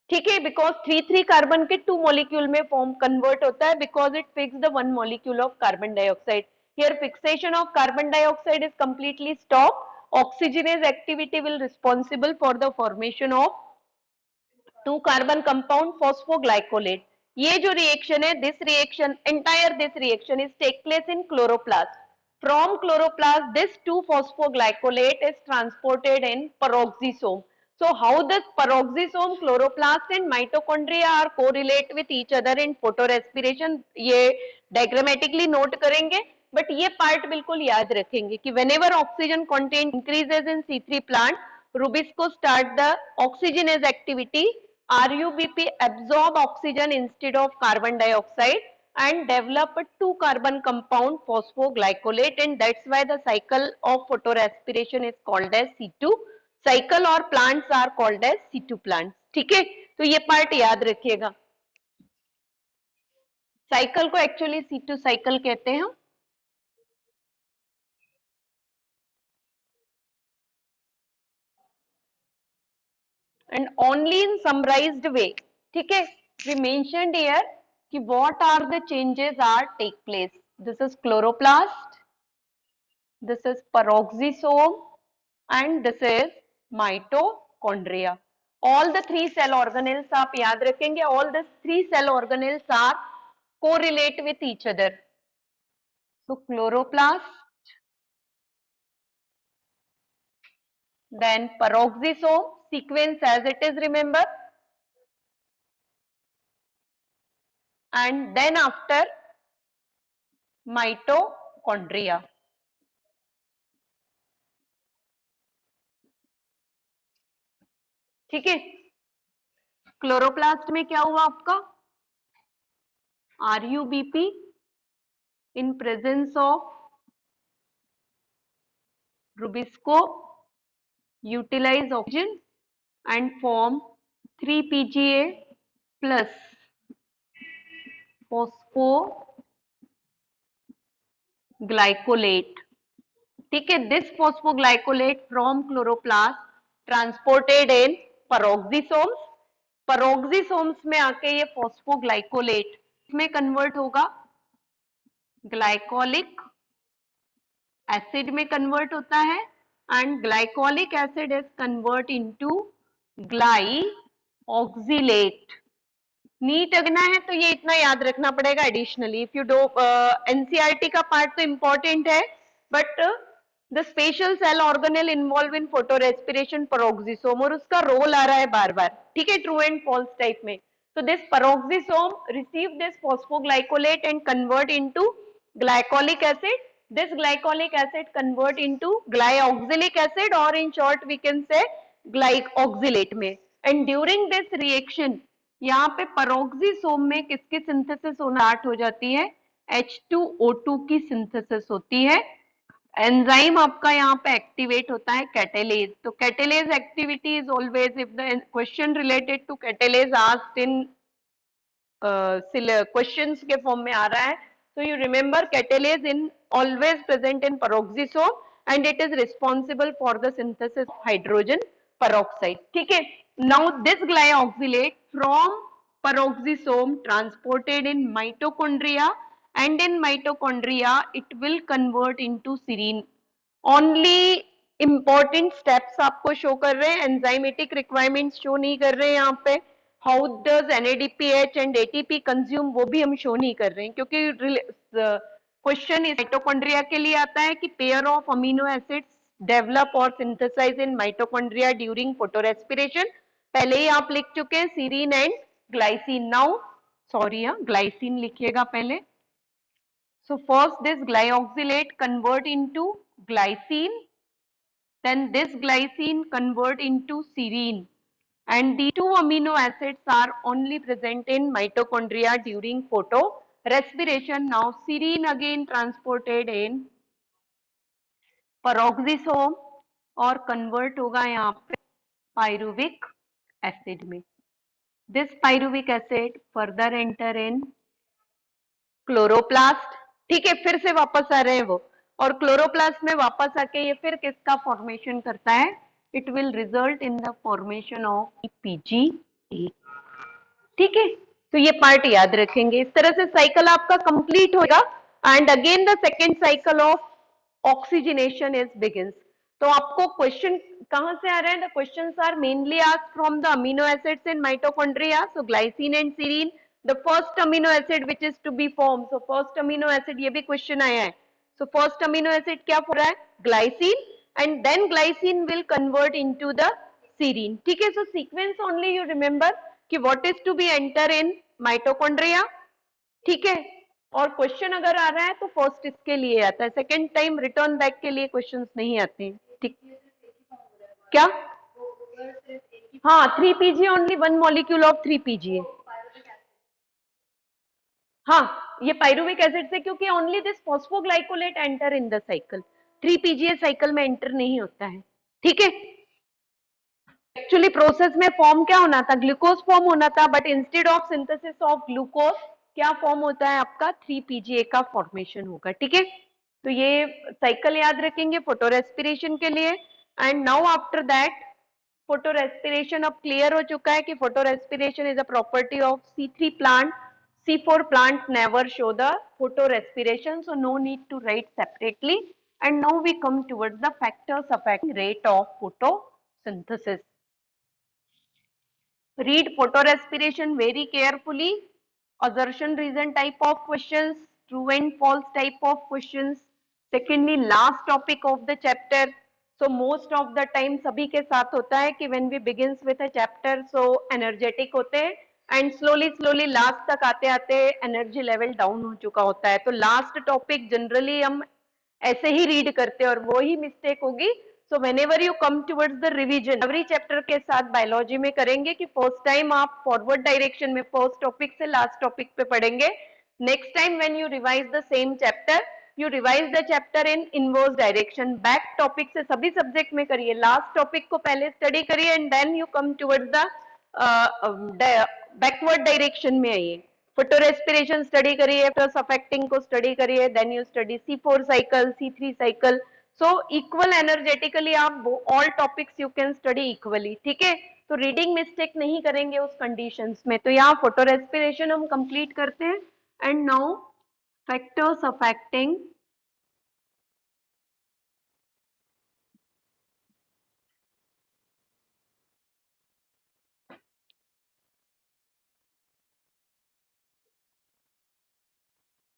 A: ठीक है, बिकॉज 3 कार्बन के 2 मॉलिक्यूल में फॉर्म कन्वर्ट होता है because it fix the 1 molecule of carbon dioxide. Here fixation of carbon dioxide is completely stop. Oxygenase activity will responsible for the formation of 2 carbon compound phosphoglycolate. ये जो reaction है, this reaction, entire this reaction is take place in chloroplast. From chloroplast, this 2-phosphoglycolate is transported in peroxisome. So how does peroxisome, chloroplast and mitochondria are correlate with each other in photorespiration? ये diagrammatically note करेंगे, but ये part बिल्कुल याद रखेंगे कि whenever oxygen content increases in C3 plant, Rubisco start the oxygenase activity RUBP absorb oxygen instead of carbon dioxide and develop a 2-carbon compound phosphoglycolate, and that's why the cycle of photorespiration is called as C2 cycle और plants are called as C2 plants. ठीक है, तो ये part याद रखिएगा. Cycle को actually C2 cycle कहते हैं. And only in summarized way. ठीक है, we mentioned here कि what are the changes are take place. This is chloroplast, this is peroxisome, and this is mitochondria. All the 3 cell organelles आप याद रखेंगे. All the 3 cell organelles are correlate with each other. So chloroplast, then peroxisome, sequence as it is, remember, and then after mitochondria. ठीक है, chloroplast में क्या हुआ आपका? RUBP in presence of Rubisco utilize oxygen and form 3-PGA plus phosphoglycolate. ठीक है, this phosphoglycolate from chloroplast transported in peroxisomes. peroxisomes में आके ये phosphoglycolate में कन्वर्ट होगा, ग्लाइकोलिक एसिड में कन्वर्ट होता है, and glycolic acid is convert into glyoxylate. NEET अगना है तो ये इतना याद रखना पड़ेगा additionally. If you do NCERT का पार्ट तो इंपॉर्टेंट है, but the special cell organelle involve in photo respiration peroxisome, और उसका रोल आ रहा है बार बार. ठीक है, ट्रू एंड फॉल्स टाइप में. So this peroxisome receive this phosphoglycolate and convert into glycolic acid. This glycolic acid convert into glyoxylic acid, or in short we can say glyoxylate में. And during this reaction यहाँ पे peroxisome में किसकी synthesis होना start हो जाती है? H2O2 की synthesis होती है. एंजाइम आपका यहाँ पे एक्टिवेट होता है कैटेलेज. तो catalase activity is always, if the question related to catalase asked in questions के फॉर्म में आ रहा है, so you remember catalase in always present in peroxisome and it is responsible for the synthesis of hydrogen peroxide. ठीक है, now this glyoxylate from peroxisome transported in mitochondria, and in mitochondria it will convert into serine. Only important steps आपको show कर रहे हैं, enzymatic requirements show नहीं कर रहे हैं यहाँ पे. How does NADPH and ATP consume वो भी हम शो नहीं कर रहे हैं, क्योंकि क्वेश्चन इस माइटोकॉन्ड्रिया के लिए आता है कि pair of amino acids develop और synthesize in mitochondria during photorespiration. पहले ही आप लिख चुके हैं serine and glycine. Now sorry, glycine लिखिएगा पहले. So first this glyoxylate convert into glycine, then this glycine convert into serine, and the 2 amino acids are only present in mitochondria during photorespiration. Now serine again transported in peroxisome और convert होगा यहाँ पे pyruvic acid में. This pyruvic acid further enter in chloroplast. ठीक है, फिर से वापस आ रहे हैं वो, और क्लोरोप्लास्ट में वापस आके ये फिर किसका फॉर्मेशन करता है? It will result in the formation of PGA. ठीक है, तो ये पार्ट याद रखेंगे. इस तरह से साइकिल आपका कंप्लीट होगा, and again the second cycle of oxygenation is begins. तो आपको क्वेश्चन कहां से आ रहे हैं? The questions are mainly asked from the amino acids in mitochondria. So glycine and serine, the first amino acid which is to be formed. So first amino acid, ये भी question आया है. So first amino acid क्या हो रहा है? Glycine, and then glycine will convert into the serine. ठीक है, so sequence only you remember कि what is to be enter in mitochondria. ठीक है, और क्वेश्चन अगर आ रहा है तो फर्स्ट इसके लिए आता है, सेकेंड टाइम रिटर्न बैक के लिए क्वेश्चंस नहीं आते हैं. ठीक, क्या हाँ 3 pga only 1 molecule of 3 pga। हाँ ये पायरुविक एसिड से, क्योंकि only this phosphoglycolate enter in the cycle, 3 pga cycle में एंटर नहीं होता है। ठीक है, एक्चुअली प्रोसेस में फॉर्म क्या होना था, ग्लूकोज फॉर्म होना था, but instead of synthesis of glucose क्या फॉर्म होता है आपका, 3 pga का फॉर्मेशन होगा। ठीक है, तो ये साइकिल याद रखेंगे फोटो रेस्पिरेशन के लिए। And now after that photo respiration अब क्लियर हो चुका है कि photo respiration is a property of C3 plant, C4 plant never show the photorespiration, so no need to write separately. And now we come towards the factors affecting rate of photosynthesis. Read photorespiration very carefully. Assertion reason type of questions, true and false type of questions. Secondly, last topic of the chapter. So most of the time सभी के साथ होता है कि when we begins with a chapter, so energetic होते हैं and slowly last तक आते आते energy level down हो चुका होता है। तो last topic generally हम ऐसे ही रीड करते हैं और वो ही मिस्टेक होगी। So when ever you come towards the revision, every chapter के साथ बायोलॉजी में करेंगे कि फर्स्ट टाइम आप फॉरवर्ड डायरेक्शन में फर्स्ट टॉपिक से लास्ट टॉपिक पे पढ़ेंगे। Next time when you revise the same chapter, you revise the chapter in inverse direction, back topic से सभी सब्जेक्ट में करिए, लास्ट टॉपिक को पहले स्टडी करिए and then you come towards the backward direction में आइए। फोटो रेस्पिरेशन स्टडी करिए, प्लस अफेक्टिंग को स्टडी करिए, then you study C4 cycle, C3 cycle. So equal energetically आप all topics you can study equally. ठीक है, तो रीडिंग मिस्टेक नहीं करेंगे उस कंडीशंस में। तो यहाँ फोटो रेस्पिरेशन हम कंप्लीट करते हैं। And now factors affecting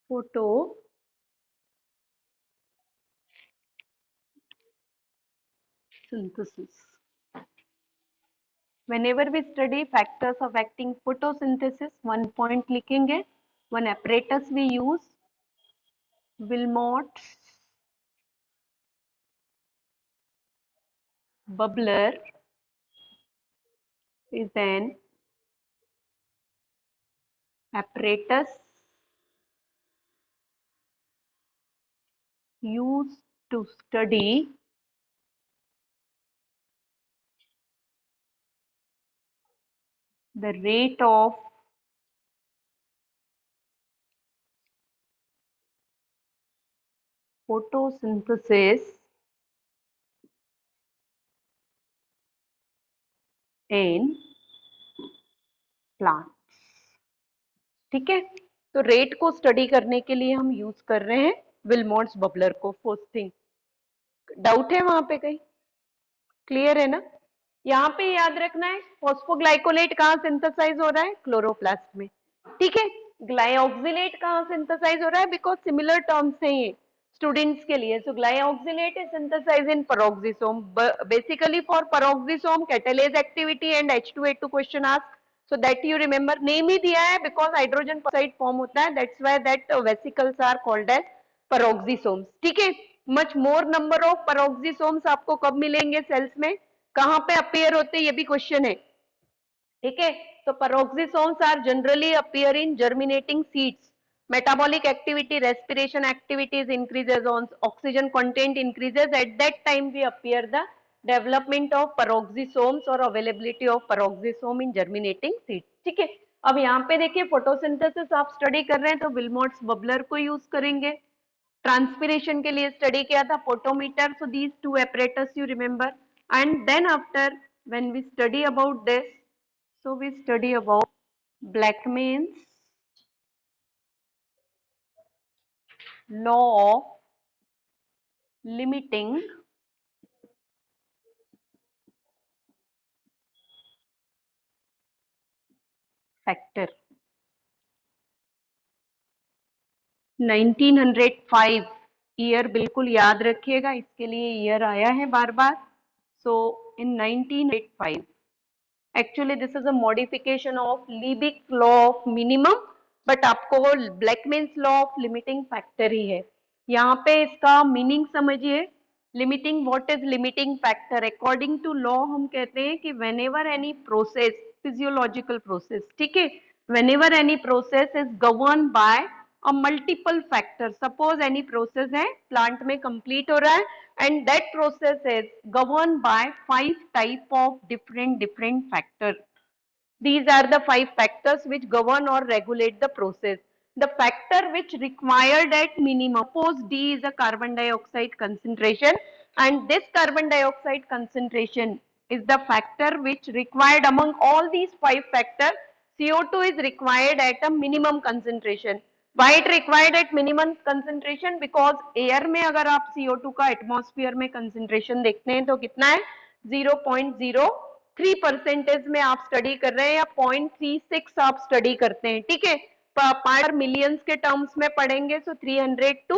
A: photo synthesis. Whenever we study factors affecting photosynthesis, one point लिखेंगे, one apparatus we use, Wilmot's bubbler is an apparatus used to study the rate of photosynthesis in plants. ठीक है, तो rate को study करने के लिए हम use कर रहे हैं विलमोट्स बबलर को। फर्स्ट थिंग, डाउट है वहां पे कहीं, क्लियर है ना? यहाँ पे याद रखना है फॉस्फोग्लाइकोलेट कहाँ सिंथेसाइज हो रहा है, क्लोरोप्लास्ट में। ठीक है, ग्लाइऑक्सिलेट कहाँ सिंथेसाइज हो रहा है, बिकॉज सिमिलर टर्म्स हैं ये स्टूडेंट्स के लिए। So glyoxylate is synthesize in peroxisome, basically for peroxisome catalase activity and H2A2 question ask, so that you remember, name ही दिया है because हाइड्रोजन परऑक्साइड फॉर्म होता है, that's why that vesicles are called as peroxisomes। ठीक है, much more number of peroxisomes आपको कब मिलेंगे सेल्स में, कहां पे अपीयर होते हैं, ये भी क्वेश्चन है। ठीक है, तो peroxisomes are generally appear in germinating seeds, metabolic activity, respiration activities increases, on oxygen content increases, at that time we appear the development of peroxisomes or availability of peroxisome in germinating seeds। ठीक है, अब यहाँ पे देखिए photosynthesis आप study कर रहे हैं तो विलमोट्स बबलर को यूज करेंगे। ट्रांसपिरेशन के लिए स्टडी किया था photometer, so these two apparatus you remember, and then after when we study about this, so we study about Blackman's law of limiting factor। 1905 year बिल्कुल याद रखिएगा, इसके लिए ईयर आया है बार बार। So in 1905 actually this is a modification of Liebig law of minimum, but आपको वो Blackman's law of limiting factor ही है। यहाँ पे इसका मीनिंग समझिए, limiting, what is limiting factor? According to law हम कहते हैं कि whenever any process, physiological process, ठीक है, whenever any process is govern bye a multiple factor, suppose any process है प्लांट में कंप्लीट हो रहा है and that process is govern bye 5 type of different factors. These are the 5 factors which govern or regulate the process. The factor which required at minimum, suppose D is a carbon dioxide concentration, and this carbon dioxide concentration is the factor which required among all these 5 factors. CO2 is required at a minimum concentration. Why it required at minimum concentration? Because air में अगर आप CO2 का atmosphere में concentration देखते हैं तो कितना है? 0.03% में आप स्टडी कर रहे हैं या 0.36 आप स्टडी करते हैं, ठीक है, पर मिलियंस के टर्म्स में पढ़ेंगे तो 300 टू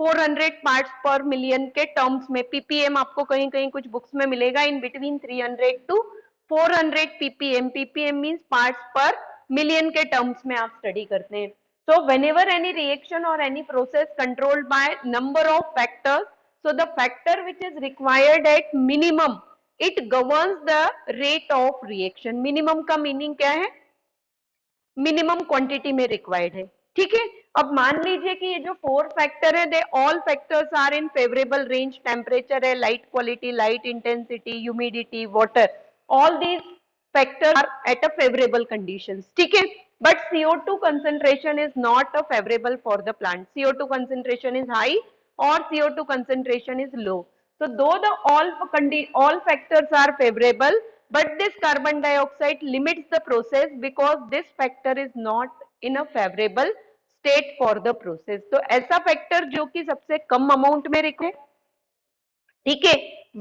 A: 400 पार्ट्स पर मिलियन के टर्म्स में, पीपीएम आपको कहीं कहीं कुछ बुक्स में मिलेगा, in between 300 to 400 PPM, PPM means parts per million के टर्म्स में आप स्टडी करते हैं. So whenever any reaction or any process controlled by number of factors, so the factor which is required at minimum, it governs the rate of reaction. Minimum का meaning क्या है? Minimum quantity में required है, ठीक है. अब मान लीजिए कि ये जो 4 फैक्टर है, they all factors are in favourable range, temperature है, light quality, light intensity, humidity, water, all these factors are at a favourable conditions, ठीक है. But CO2 concentration is not favorable for the plant. CO2 concentration is high or CO2 concentration is low. So though the all factors are favorable, but this carbon dioxide limits the process because this factor is not in a favorable state for the process. तो ऐसा factor जो कि सबसे कम amount में require, ठीक है,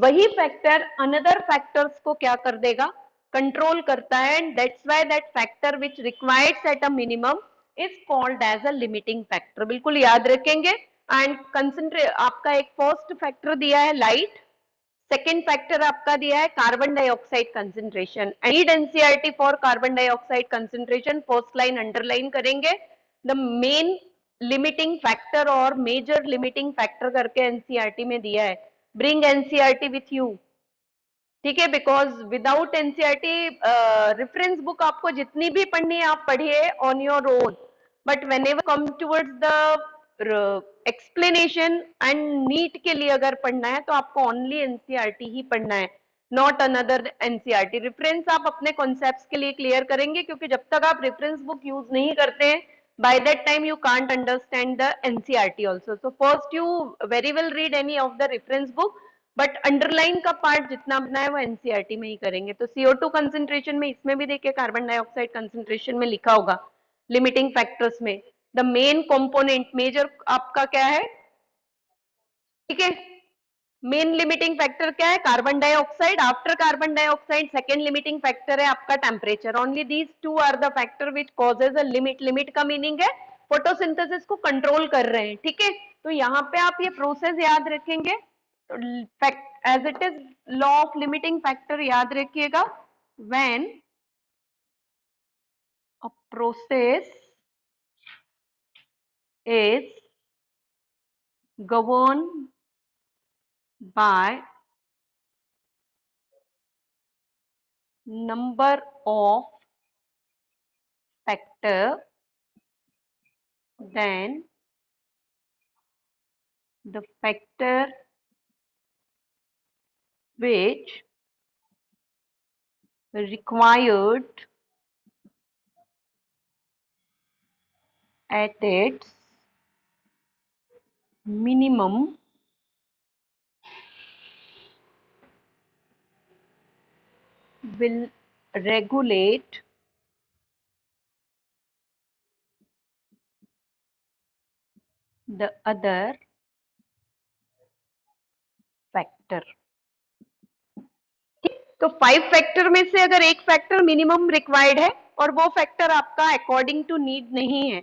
A: वही factor another factors को क्या कर देगा? कंट्रोल करता है. And that's why that factor which requires at a minimum is called as a limiting factor. बिल्कुल याद रखेंगे. एंड कंसंट्रेट आपका एक फर्स्ट फैक्टर दिया है लाइट, सेकेंड फैक्टर आपका दिया है carbon dioxide concentration. Need NCERT for carbon dioxide concentration, first line underline करेंगे. द मेन लिमिटिंग फैक्टर और मेजर लिमिटिंग फैक्टर करके एनसीईआरटी में दिया है. ब्रिंग एनसीईआरटी विथ यू, ठीक है, because without NCERT reference book आपको जितनी भी पढ़नी है आप पढ़िए on your own, but whenever come towards the explanation and NEET के लिए अगर पढ़ना है तो आपको ओनली एनसीईआरटी ही पढ़ना है, नॉट अनदर एनसीईआरटी. रेफरेंस आप अपने कॉन्सेप्ट्स के लिए क्लियर करेंगे, क्योंकि जब तक आप रेफरेंस बुक यूज नहीं करते हैं, by that time you can't understand the NCERT also. So first you very well read any of the reference book, but underline का पार्ट जितना अपना है वो एनसीईआरटी में ही करेंगे. तो CO2 कंसेंट्रेशन में, इसमें भी देखिए कार्बन डाइऑक्साइड कंसेंट्रेशन में लिखा होगा लिमिटिंग फैक्टर्स में, द मेन कंपोनेंट मेजर आपका क्या है, ठीक है, मेन लिमिटिंग फैक्टर क्या है? Carbon dioxide. After carbon dioxide second limiting factor है आपका temperature. Only these two are the factor which causes a limit. Limit का मीनिंग है फोटोसिंथेसिस को कंट्रोल कर रहे हैं, ठीक है. तो यहाँ पे आप ये प्रोसेस याद रखेंगे. As it is law of limiting factor याद रखिएगा. When a process is governed by number of factor, then the factor which required at its minimum will regulate the other factor. तो 5 फैक्टर में से अगर एक factor minimum required है और वो फैक्टर आपका अकॉर्डिंग टू नीड नहीं है,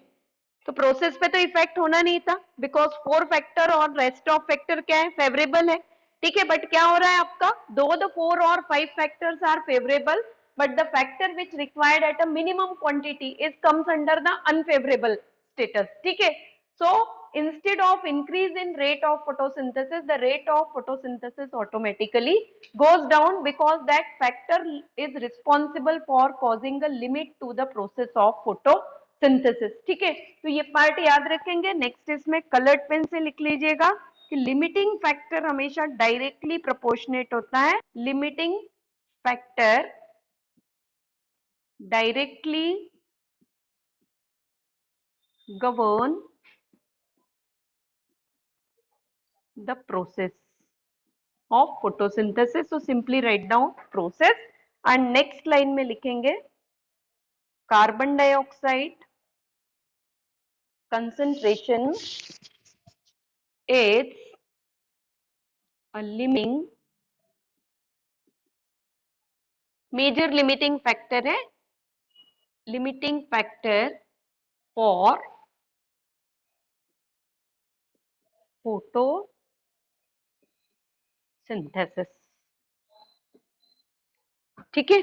A: तो प्रोसेस पे तो इफेक्ट होना नहीं था, बिकॉज 4 फैक्टर और रेस्ट ऑफ फैक्टर क्या है? फेवरेबल है, ठीक है. बट क्या हो रहा है आपका? दो द 4 और 5 factors are favourable, but the factor which required at a minimum quantity is comes under the unfavourable status, ठीक है. सो instead of increase in rate of photosynthesis, the rate of photosynthesis automatically goes down because that factor is responsible for causing a limit to the process of photosynthesis. ठीक है, तो ये part याद रखेंगे. Next इसमें coloured pen से लिख लीजिएगा कि लिमिटिंग फैक्टर हमेशा डायरेक्टली प्रोपोर्शनेट होता है. Limiting factor directly govern the process of photosynthesis. So simply write down process and next line में लिखेंगे carbon dioxide concentration is a limiting major limiting factor है, limiting factor for photosynthesis. ठीक है,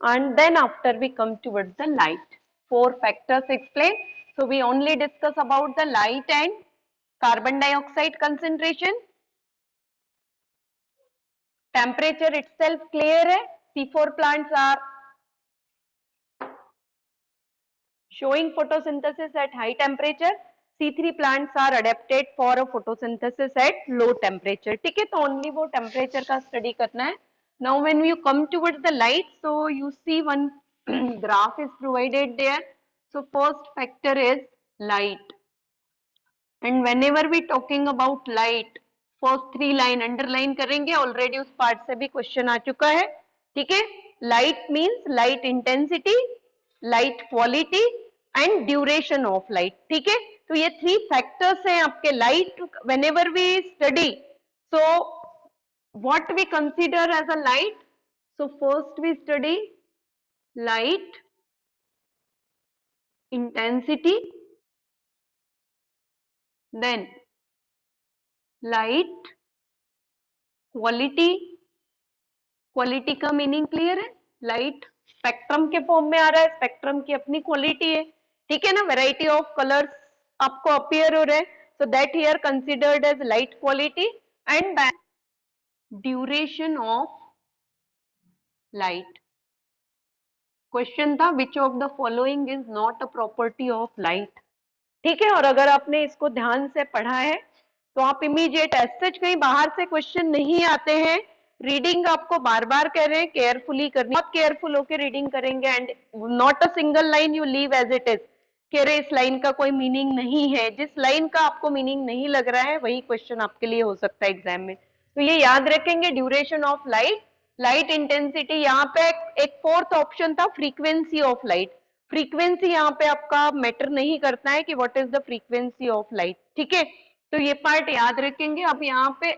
A: and then after we come towards the light. 4 factors explained. So we only discuss about the light and carbon dioxide concentration. Temperature itself clear है. C4 plants are showing photosynthesis at high temperature. C3 plants are adapted for a photosynthesis at low temperature. ठीक है, तो only वो temperature का study करना है. Now when you come towards the light, so you see one graph is provided there. So first factor is light. And whenever we talking about light, first 3 line underline करेंगे. Already उस part से भी question आ चुका है. ठीक है, light means light intensity, light quality and duration of light. ठीक है, तो ये 3 factors हैं आपके light. Whenever we study, so what we consider as a light? So first we study light intensity, then light quality. Quality का meaning clear है? Light spectrum के form में आ रहा है, स्पेक्ट्रम की अपनी क्वालिटी है. ठीक है ना, वैरायटी ऑफ कलर्स आपको अपीयर हो रहे हैं. So that here considered as light quality. And duration of light. Question था which of the following is not a property of light. ठीक है, और अगर आपने इसको ध्यान से पढ़ा है तो आप इमीडिएट एज सच कहीं बाहर से क्वेश्चन नहीं आते हैं. रीडिंग आपको बार बार कह रहे हैं केयरफुली करनी, बहुत केयरफुल होकर रीडिंग करेंगे. And not a single line you leave as it is. कह रहे इस लाइन का कोई मीनिंग नहीं है. जिस लाइन का आपको मीनिंग नहीं लग रहा है वही क्वेश्चन आपके लिए हो सकता है एग्जाम में. तो ये याद रखेंगे, duration of light, light intensity. यहाँ पे एक फोर्थ ऑप्शन था फ्रीक्वेंसी ऑफ लाइट. फ्रीक्वेंसी यहाँ पे आपका मैटर नहीं करता है कि what is the frequency of light. ठीक है, तो ये पार्ट याद रखेंगे. अब यहाँ पे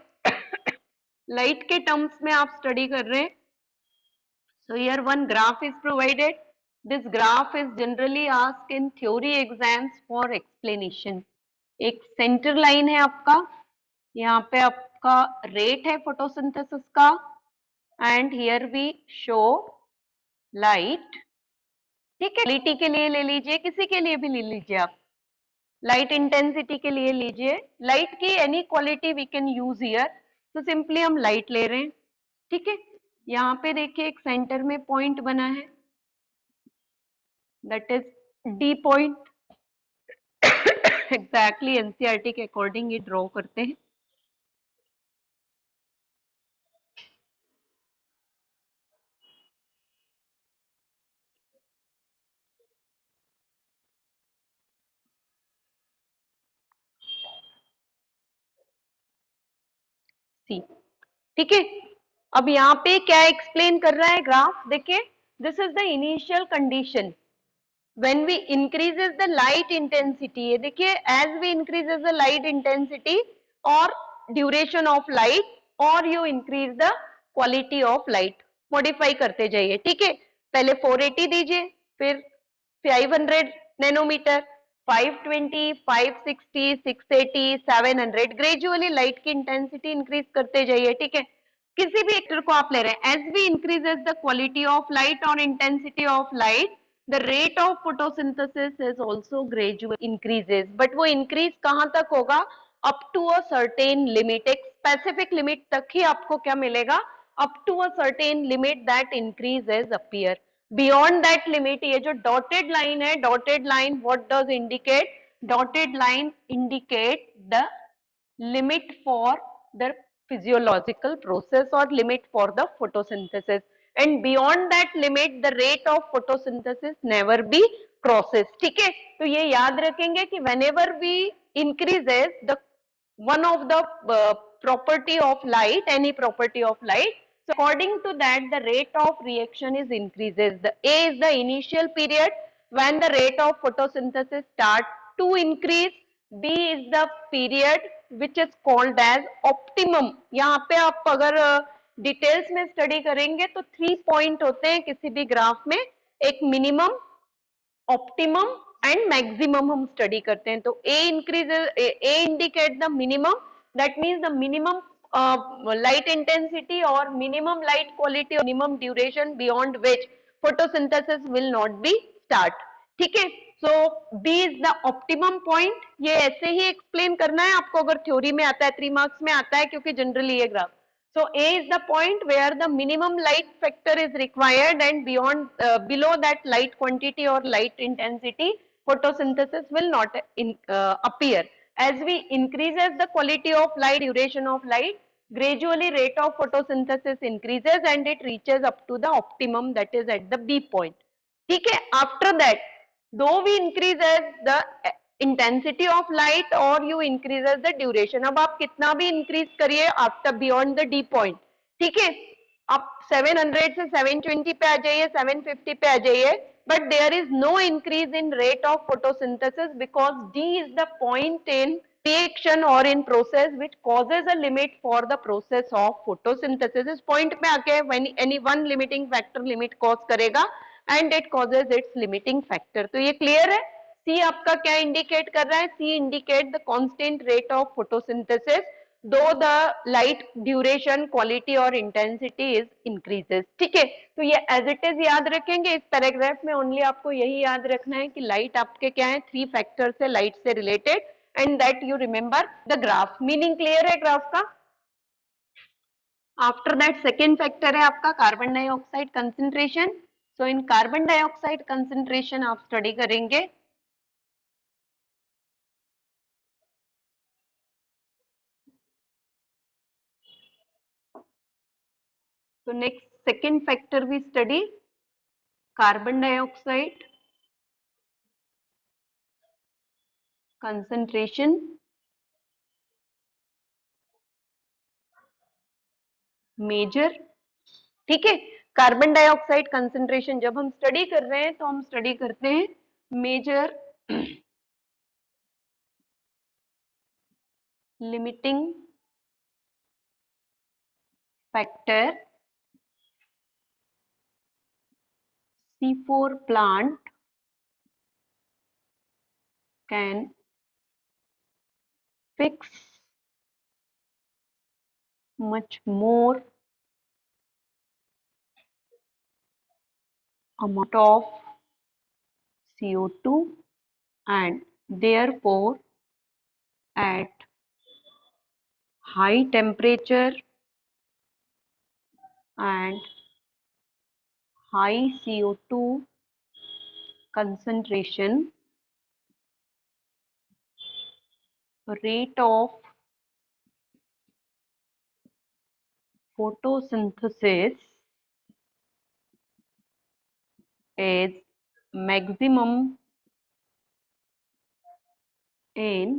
A: लाइट के टर्म्स में आप स्टडी कर रहे हैं. So here one graph is provided. This graph is generally asked in theory exams for explanation. एक सेंटर लाइन है आपका, यहाँ पे आपका रेट है फोटोसिंथेसिस का. And here we show light. ठीक है, क्वालिटी के लिए ले लीजिए, किसी के लिए भी ले लीजिए आप. लाइट इंटेंसिटी के लिए लीजिए. लाइट की any quality we can use here. तो सिंपली हम लाइट ले रहे हैं. ठीक है, यहाँ पे देखिए एक सेंटर में पॉइंट बना है, that is D point. Exactly NCERT के अकॉर्डिंग ये ड्रॉ करते हैं. सी. ठीक है, अब यहाँ पे क्या एक्सप्लेन कर रहा है ग्राफ देखिए. This is the initial condition when we increases the light intensity. ये देखिए, as we increases the light intensity or duration of light or you increase the quality of light, modify करते जाइए. ठीक है, पहले 480 दीजिए, फिर 500 नैनोमीटर, 520, 560, 680, 700. ग्रेजुअली लाइट की इंटेंसिटी इंक्रीज करते जाइए. ठीक है, किसी भी एक्टर को आप ले रहे हैं, as we increases the quality of light और intensity of light, the rate of photosynthesis is also gradually increases, but वो increase कहाँ तक होगा? Up to a certain limit, एक specific limit तक ही आपको क्या मिलेगा? Up to a certain limit that increases appear. Beyond that limit, ये जो dotted line है, dotted line what does indicate? Dotted line indicate the limit for the physiological process or limit for the photosynthesis, and beyond that limit the rate of photosynthesis never be crosses. ठीक है, तो ये याद रखेंगे कि whenever we increases the one of the property of light, any property of light, so according to that the rate of reaction is increases. The A is the initial period when the rate of photosynthesis start to increase. B is the period which is called as optimum. यहाँ पे आप अगर details में study करेंगे तो 3 point होते हैं किसी भी ग्राफ में, एक मिनिमम, ऑप्टिमम एंड मैक्सिमम हम स्टडी करते हैं. तो A increases, A indicate the minimum, that means the minimum light intensity और मिनिमम लाइट क्वालिटी और minimum duration beyond which photosynthesis will not be start. ठीक है, so B is the optimum point. ये ऐसे ही explain करना है आपको अगर थ्योरी में आता है, 3 मार्क्स में आता है, क्योंकि जनरली ये graph. So A is the point where the minimum light factor is required, and beyond below that light quantity or light intensity, photosynthesis will not appear. As we increases the quality of light, duration of light, gradually rate of photosynthesis increases and it reaches up to the optimum, that is at the B point. ठीक है, after that though we increases the intensity of light or you increases the duration, अब आप कितना भी increase करिए after beyond the D point, ठीक है, आप 700 से 720 पे आ जाइए, 750 पे आ जाइए, but there is no increase in rate of photosynthesis because D is the point in reaction or in process which causes a limit for the process of photosynthesis. इस point पे आके when any one limiting factor limit cause करेगा and it causes its limiting factor. तो ये clear है? C आपका क्या indicate कर रहा है? C indicate the constant rate of photosynthesis दो द लाइट ड्यूरेशन, क्वालिटी और इंटेंसिटी इज इंक्रीजेस. ठीक है, तो ये एज इट इज याद रखेंगे. इस पैराग्राफ में ओनली आपको यही याद रखना है कि लाइट आपके क्या है, 3 फैक्टर से लाइट से related, and that you remember the graph. Meaning clear है ग्राफ का? आफ्टर दैट सेकेंड फैक्टर है आपका कार्बन डाइऑक्साइड कंसेंट्रेशन. सो इन कार्बन डाइऑक्साइड कंसेंट्रेशन आप स्टडी करेंगे. So next second factor we study carbon dioxide concentration major. ठीक है, carbon dioxide concentration जब हम स्टडी कर रहे हैं तो हम स्टडी करते हैं major limiting factor C4 plant can fix much more amount of CO2 and therefore at high temperature and high CO2 concentration, rate of photosynthesis is maximum in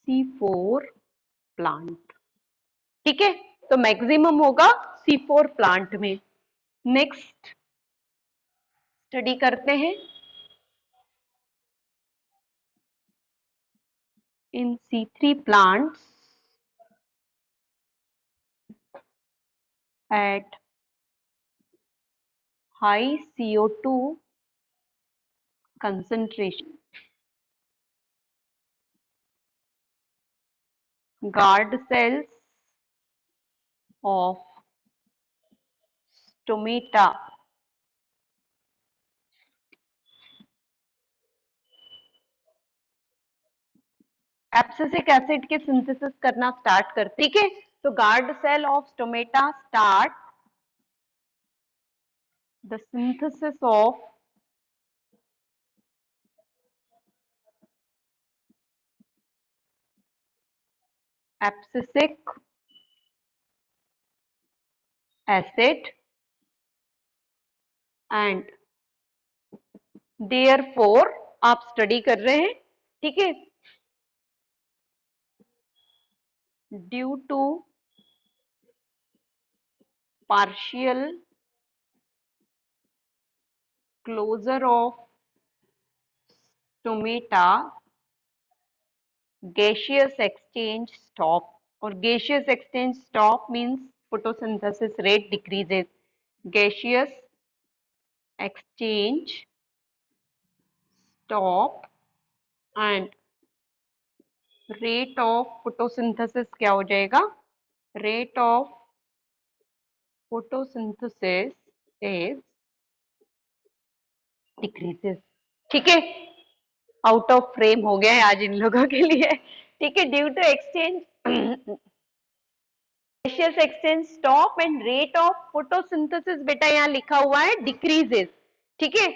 A: C4 plant. ठीक है, तो मैक्सिमम होगा C4 plant में. Next study करते हैं in C3 plants at high CO2 concentration. Guard cells of stomata abscisic acid के synthesis करना start करते, ठीक है। तो guard cell of stomata start the synthesis of abscisic acid and therefore आप स्टडी कर रहे हैं, ठीक है। Due to partial closure of stomata gaseous exchange stop, or gaseous exchange stop means photosynthesis rate decreases. Gaseous exchange stop and rate of photosynthesis क्या हो जाएगा? Rate of photosynthesis is decreases, ठीक है। आउट ऑफ फ्रेम हो गया है आज इन लोगों के लिए, ठीक है। Due to exchange gaseous exchange stop and rate of photosynthesis बेटा यहाँ लिखा हुआ है decreases, ठीक है।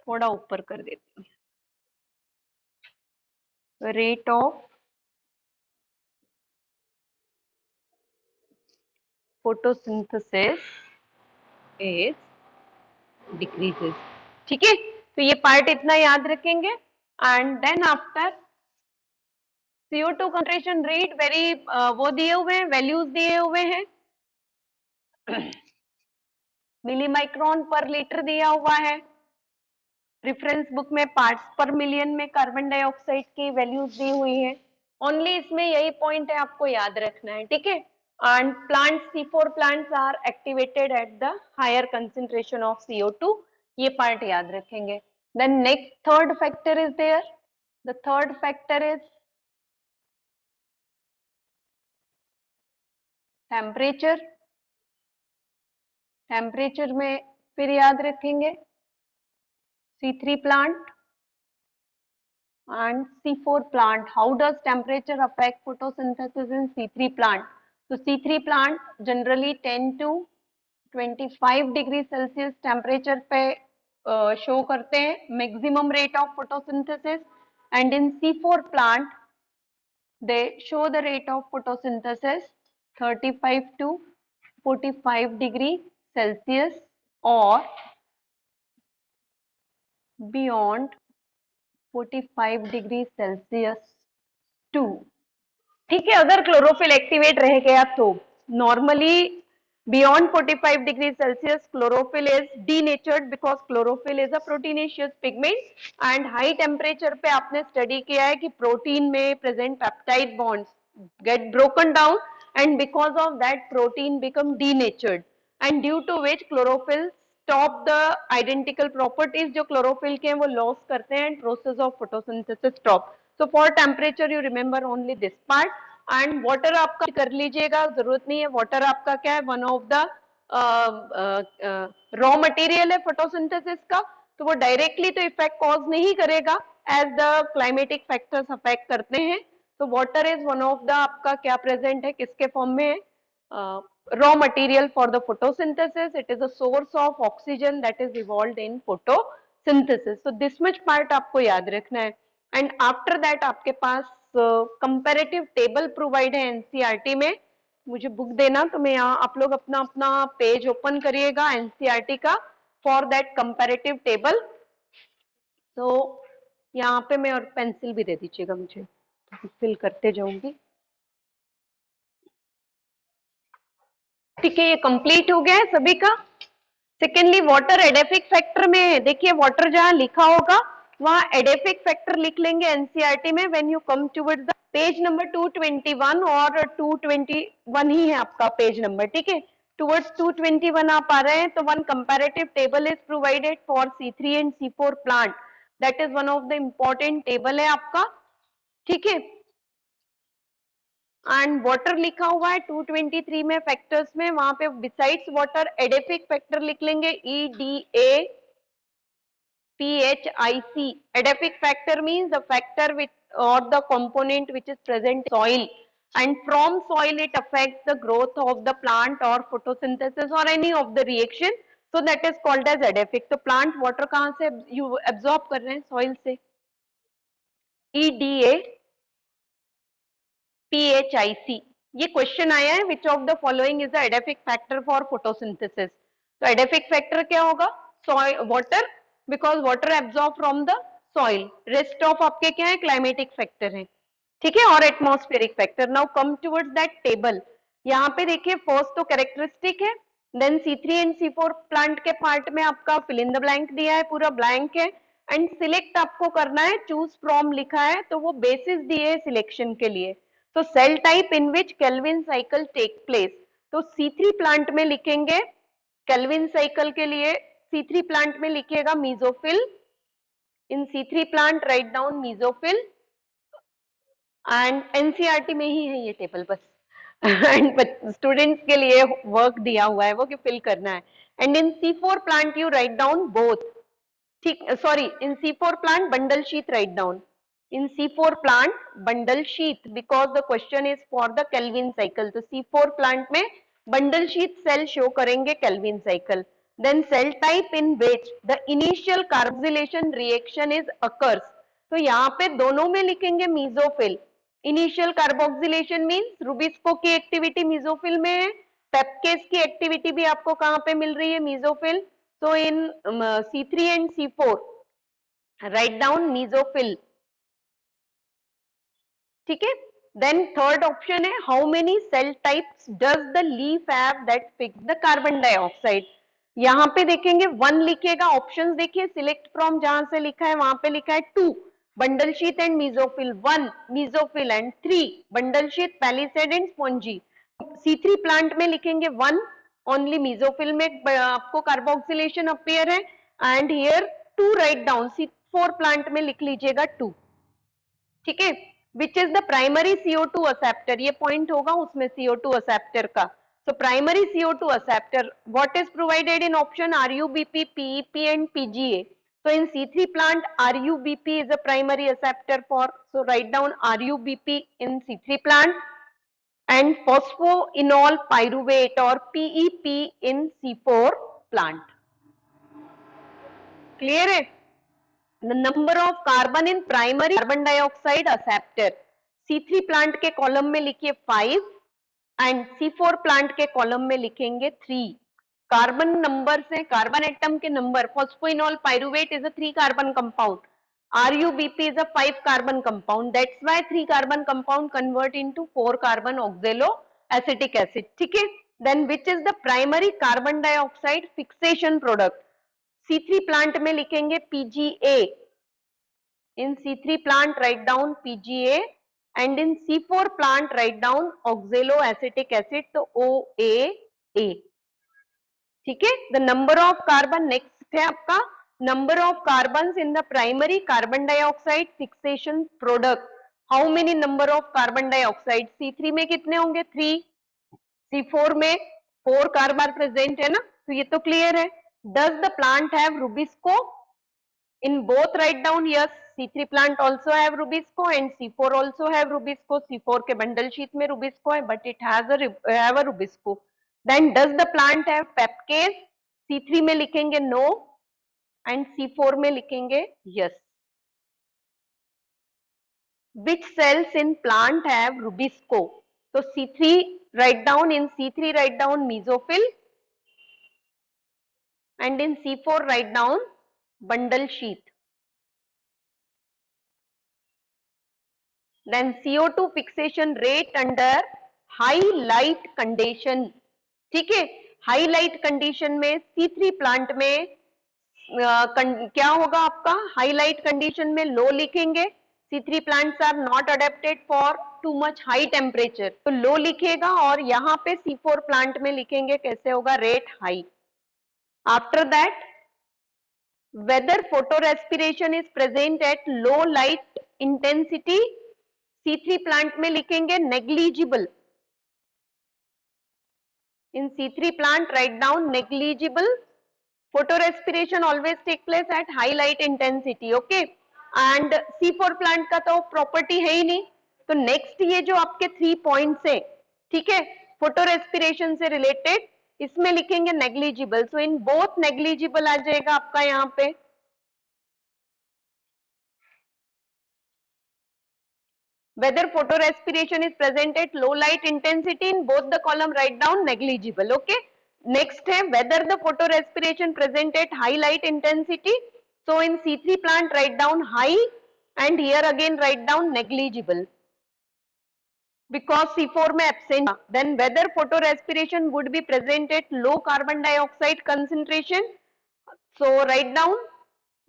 A: थोड़ा ऊपर कर देती हूँ, rate of photosynthesis is decreases, ठीक है। तो ये पार्ट इतना याद रखेंगे। And then after CO2 concentration rate very वो दिए हुए हैं, वैल्यूज दिए हुए हैं, मिलीमाइक्रोन पर लीटर दिया हुआ है। रेफरेंस बुक में पार्ट्स पर मिलियन में कार्बन डाइऑक्साइड की वैल्यूज दी हुई है। ओनली इसमें यही पॉइंट है आपको याद रखना है, ठीक है। And plant C4 plants are activated at the higher concentration of CO2, ये पार्ट याद रखेंगे। Then next third factor is there, the third factor is temperature. Temperature में फिर याद रखेंगे C3 plant and C4 plant. How does temperature affect photosynthesis in C3 plant? So C3 plant generally 10 to 25 degree Celsius temperature पे show करते हैं maximum rate of photosynthesis, and in C4 plant they show the rate of photosynthesis 35 to 45 degree Celsius or beyond 45 degree Celsius to, ठीक है। अगर chlorophyll activate रह गया तो normally beyond 45 degree Celsius chlorophyll is denatured because chlorophyll is a proteinaceous pigment. And high temperature पे आपने study किया है कि प्रोटीन में present peptide bonds get broken down and because of that protein become denatured and due to which chlorophyll stop the identical properties जो chlorophyll के हैं वो loss करते हैं and process of photosynthesis stop. So for temperature you remember only this part and water आपका कर लीजिएगा, जरूरत नहीं है। water आपका क्या है, one of the raw material है photosynthesis का, तो वो डायरेक्टली तो इफेक्ट कॉज नहीं करेगा as the climatic factors affect करते हैं। तो water is one of the आपका क्या प्रेजेंट है, किसके फॉर्म में है, raw material for the photosynthesis. It is a source of oxygen that is evolved in photosynthesis. तो दिस मच पार्ट आपको याद रखना है। एंड आफ्टर दैट आपके पास कंपैरेटिव टेबल प्रोवाइड है एनसीईआरटी में। मुझे बुक देना तो मैं यहाँ, आप लोग अपना अपना पेज ओपन करिएगा एनसीईआरटी का फॉर दैट कंपैरेटिव टेबल। तो यहाँ पे मैं, और पेंसिल भी दे दीजिएगा मुझे, फिल करते जाऊंगी, ठीक है। ये कंप्लीट हो गया है सभी का। सेकेंडली वाटर एडेफिक फैक्टर में देखिए, वाटर जहां लिखा होगा वहां एडेफिक फैक्टर लिख लेंगे एनसीईआरटी में when you come towards the page number 221 और 221 ही है आपका पेज नंबर, ठीक है। टुवर्ड्स 221 आप आ रहे हैं तो one comparative table is provided for C3 and C4 plant, that is one of the important table है आपका, ठीक है। एंड वाटर लिखा हुआ है 223 में फैक्टर्स में, वहां पे बिसाइड्स वाटर एडेफिक फैक्टर लिख लेंगे EDAPHIC। Edaphic factor means the factor which or the component which is present in soil, and from soil it affects the growth of the plant or photosynthesis or any of the reaction, so that is called as edaphic. तो plant water कहाँ से you absorb कर रहे हैं? soil से. EDA PHIC, ये question आया है, which of the following is the edaphic factor for photosynthesis. तो एडेफिक फैक्टर क्या होगा? Soil water, because water absorb from the soil. Rest of आपके क्या है? क्लाइमेटिक फैक्टर है, ठीक है, और atmospheric factor. Now come towards that table. यहाँ पे देखिए फर्स्ट तो कैरेक्टरिस्टिक है, then C3 and C4 plant के पार्ट में आपका फिल इन द ब्लैंक दिया है, पूरा ब्लैंक है, एंड सिलेक्ट आपको करना है, चूज फ्रॉम लिखा है, तो वो बेसिस दिए है सिलेक्शन के लिए. तो cell type in which Calvin cycle take place, तो C3 प्लांट में लिखेंगे केल्विन साइकिल के लिए, C3 प्लांट में लिखिएगा mesophyll. In C3 plant write down mesophyll, and NCERT में ही है ये टेबल बस, एंड स्टूडेंट्स के लिए वर्क दिया हुआ है वो कि फिल करना है. And in C4 plant you write down both, ठीक, sorry, in C4 plant bundle sheath write down. In C4 plant bundle sheath, because the question is for the Kelvin cycle. तो C4 plant में bundle sheath cell show करेंगे Kelvin cycle. Then cell type in which the initial carboxylation reaction is occurs. तो यहाँ पे दोनों में लिखेंगे mesophil. Initial carboxylation means Rubisco की एक्टिविटी mesophil में है, पेपकेस की एक्टिविटी भी आपको कहाँ पे मिल रही है? mesophil. So in C3 and C4 write down mesophil, ठीक है. देन थर्ड ऑप्शन है, how many cell types does the leaf have that fix the carbon dioxide. यहाँ पे देखेंगे 1 लिखेगा, ऑप्शंस देखिए, सिलेक्ट फ्रॉम जहां से लिखा है वहां पे लिखा है 2 bundle sheath and mesophyll, 1 mesophyll and 3 bundle sheath palisade and spongy. C3 plant में लिखेंगे 1 ओनली, मीजोफिल में आपको कार्बोक्सिलेशन अपीयर है, and here 2 write down. C4 plant में लिख लीजिएगा 2, ठीक है. Which is the primary CO2 acceptor, ये पॉइंट होगा उसमें CO2 एक्सेप्टर का. So primary CO2 acceptor, what is provided in option? RUBP, PEP and PGA. So in C3 plant, RUBP is a primary acceptor for, so write down RUBP in C3 plant, and phosphoenol pyruvate or PEP in C4 plant. Clear है? The number of carbon in primary carbon dioxide acceptor, C3 plant के column में लिखिए 5 and C4 plant के column में लिखेंगे 3. Carbon number से carbon atom के number, phosphoenol pyruvate is a 3 carbon compound, RUBP is a 5 carbon compound, that's why 3 carbon compound convert into 4 carbon oxaloacetic acid, ठीक है. Then which is the primary carbon dioxide fixation product? C3 plant में लिखेंगे PGA. In C3 plant write down PGA, and in C4 plant write down oxaloacetic acid, तो OAA, ठीक है. The number of carbon, next है आपका number of carbons in the primary carbon dioxide fixation product. How many number of carbon dioxide? C3 में कितने होंगे? 3, C4 में 4 carbon present है ना, तो ये तो क्लियर है. Does the plant have Rubisco? In both write down yes, C3 plant also have Rubisco and C4 also have Rubisco. C4 के bundle sheet में Rubisco है, but it has have a Rubisco. Then does the plant have pepcase? C3 में लिखेंगे no and C4 में लिखेंगे yes. Which cells in plant have Rubisco? तो C3 write down, in C3 write down mesophil, and in C4 write down bundle sheath. Then CO2 fixation rate under high light condition, ठीक है. High light condition में C3 plant में क्या होगा आपका? High light condition में low लिखेंगे. C3 plants are not adapted for too much high temperature, तो लो लिखेगा, और यहाँ पे C4 प्लांट में लिखेंगे कैसे होगा? Rate high. After that whether photorespiration is present at low light intensity, C3 plant में लिखेंगे negligible. In C3 plant write down negligible. Photorespiration always take place at high light intensity, okay. And C4 plant का तो property है ही नहीं। तो next ये जो आपके 3 पॉइंट्स है, ठीक है, फोटो रेस्पिरेशन से रिलेटेड, इसमें लिखेंगे negligible. So in both negligible आ जाएगा आपका यहाँ पे। Whether photorespiration is present at low light intensity, in both the column write down negligible. Okay. Next है whether the photorespiration present at high light intensity. So in C3 plant write down high, and here again write down negligible because C4 में absent. Then whether photorespiration would be present at low carbon dioxide concentration. So write down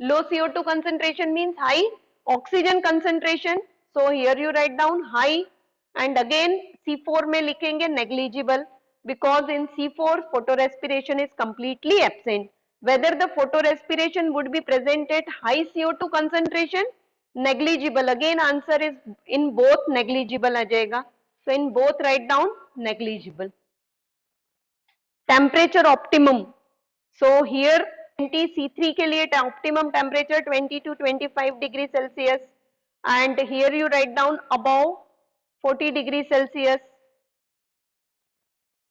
A: low CO2 concentration means high oxygen concentration. So here you write down high, and again C4 में लिखेंगे negligible because in C4 photorespiration is completely absent. Whether the photorespiration would be present at high CO2 concentration, negligible. Again answer is in both negligible आ जाएगा. So in both write down negligible. Temperature optimum. So here C3 के लिए optimum temperature 20 to 25 degree Celsius, and here you write down above 40 degree Celsius.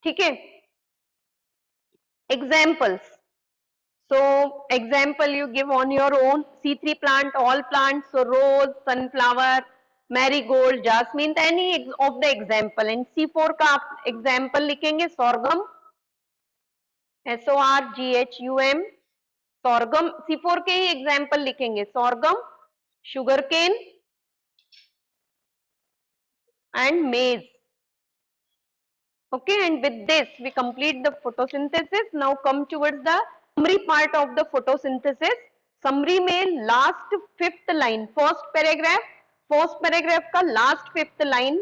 A: ठीक है. Examples. So example you give on your own. C3 plant, all plants, so rose, sunflower, marigold, jasmine, any of the example. And C4 का आप example लिखेंगे sorghum, SORGHUM, sorghum. C4 के ही example लिखेंगे sorghum, sugarcane and maize. Okay, and with this we complete the photosynthesis. Now come towards the summary part of the photosynthesis. Summary में last fifth line, first paragraph का last fifth line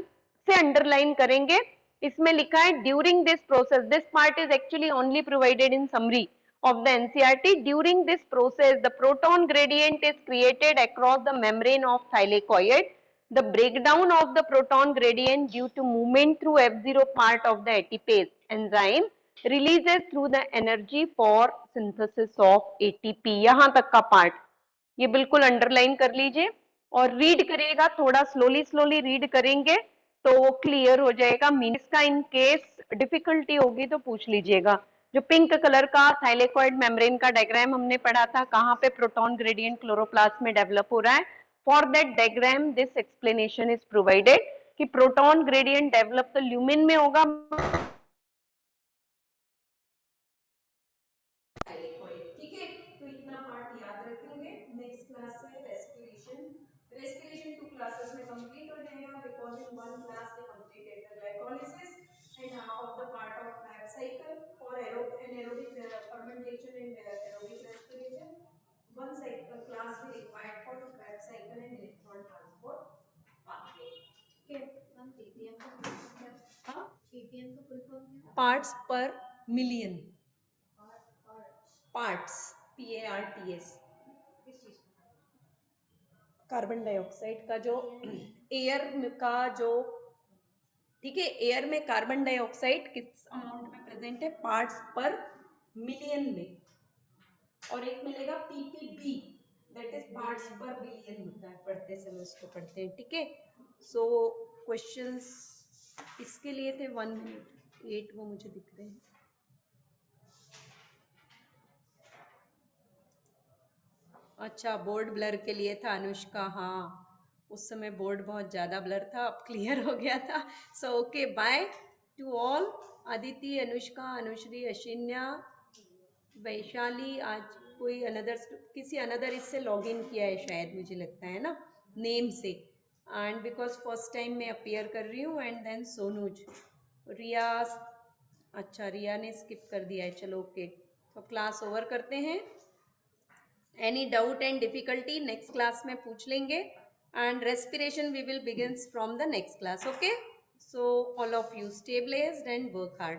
A: से underline करेंगे. इसमें लिखा है during this process. This part is actually only provided in summary of the NCERT. During this process, the proton gradient is created across the membrane of thylakoid. The breakdown of the proton gradient due to movement through F0 part of the ATPase enzyme releases through the energy for synthesis of ATP. यहाँ तक का part ये बिल्कुल underline कर लीजिए और read करिएगा, थोड़ा स्लोली रीड करेंगे तो वो क्लियर हो जाएगा. मीन्स का इन केस डिफिकल्टी होगी तो पूछ लीजिएगा. जो पिंक कलर का थाइलेकोइड मेम्ब्रेन का डायग्राम हमने पढ़ा था, कहाँ पे प्रोटॉन ग्रेडियंट क्लोरोप्लास्ट में डेवलप हो रहा है, for that diagram this explanation is provided कि प्रोटॉन ग्रेडियंट डेवलप तो ल्यूमिन में होगा. ठीक है, तो इतना पार्ट याद रखेंगे. नेक्स्ट क्लास से रेस्पिरेशन 2 क्लासेस में कंप्लीट हो जाएगा because in one class we completed the glycolysis and half of the part of Krebs cycle for anaerobic fermentation and aerobic respiration. One cycle class we required for Krebs cycle and electron transport pathway. Okay. ppm का full form क्या है? ppm का full form क्या है? Parts per million. Parts, PARTS. किस चीज का? Carbon dioxide का जो एयर का जो, ठीक है, एयर में कार्बन डाइऑक्साइड किस अमाउंट में प्रेजेंट है, पार्ट्स पर मिलियन में. और एक मिलेगा ppb, दैट इज पार्ट्स पर बिलियन होता है, पढ़ते समय उसको पढ़ते हैं. ठीक है. सो क्वेश्चंस इसके लिए थे 1 मिनट 8 वो मुझे दिख रहे हैं. अच्छा, बोर्ड ब्लर के लिए था अनुष्का. हाँ, उस समय बोर्ड बहुत ज़्यादा ब्लर था, अब क्लियर हो गया था. So okay, bye to all. Aditi, Anushka, Anushree, Ashinya, Vaishali, आज कोई अनदर किसी अनदर इससे लॉगिन किया है शायद, मुझे लगता है ना, नेम से. एंड बिकॉज फर्स्ट टाइम मैं अपीयर कर रही हूँ. एंड देन सोनूज, रिया. अच्छा, रिया ने स्किप कर दिया है. चलो ओके, तो क्लास ओवर करते हैं. Any doubt and difficulty next class में पूछ लेंगे. And respiration we will begin from the next class. Okay, so all of you stay blessed and work hard.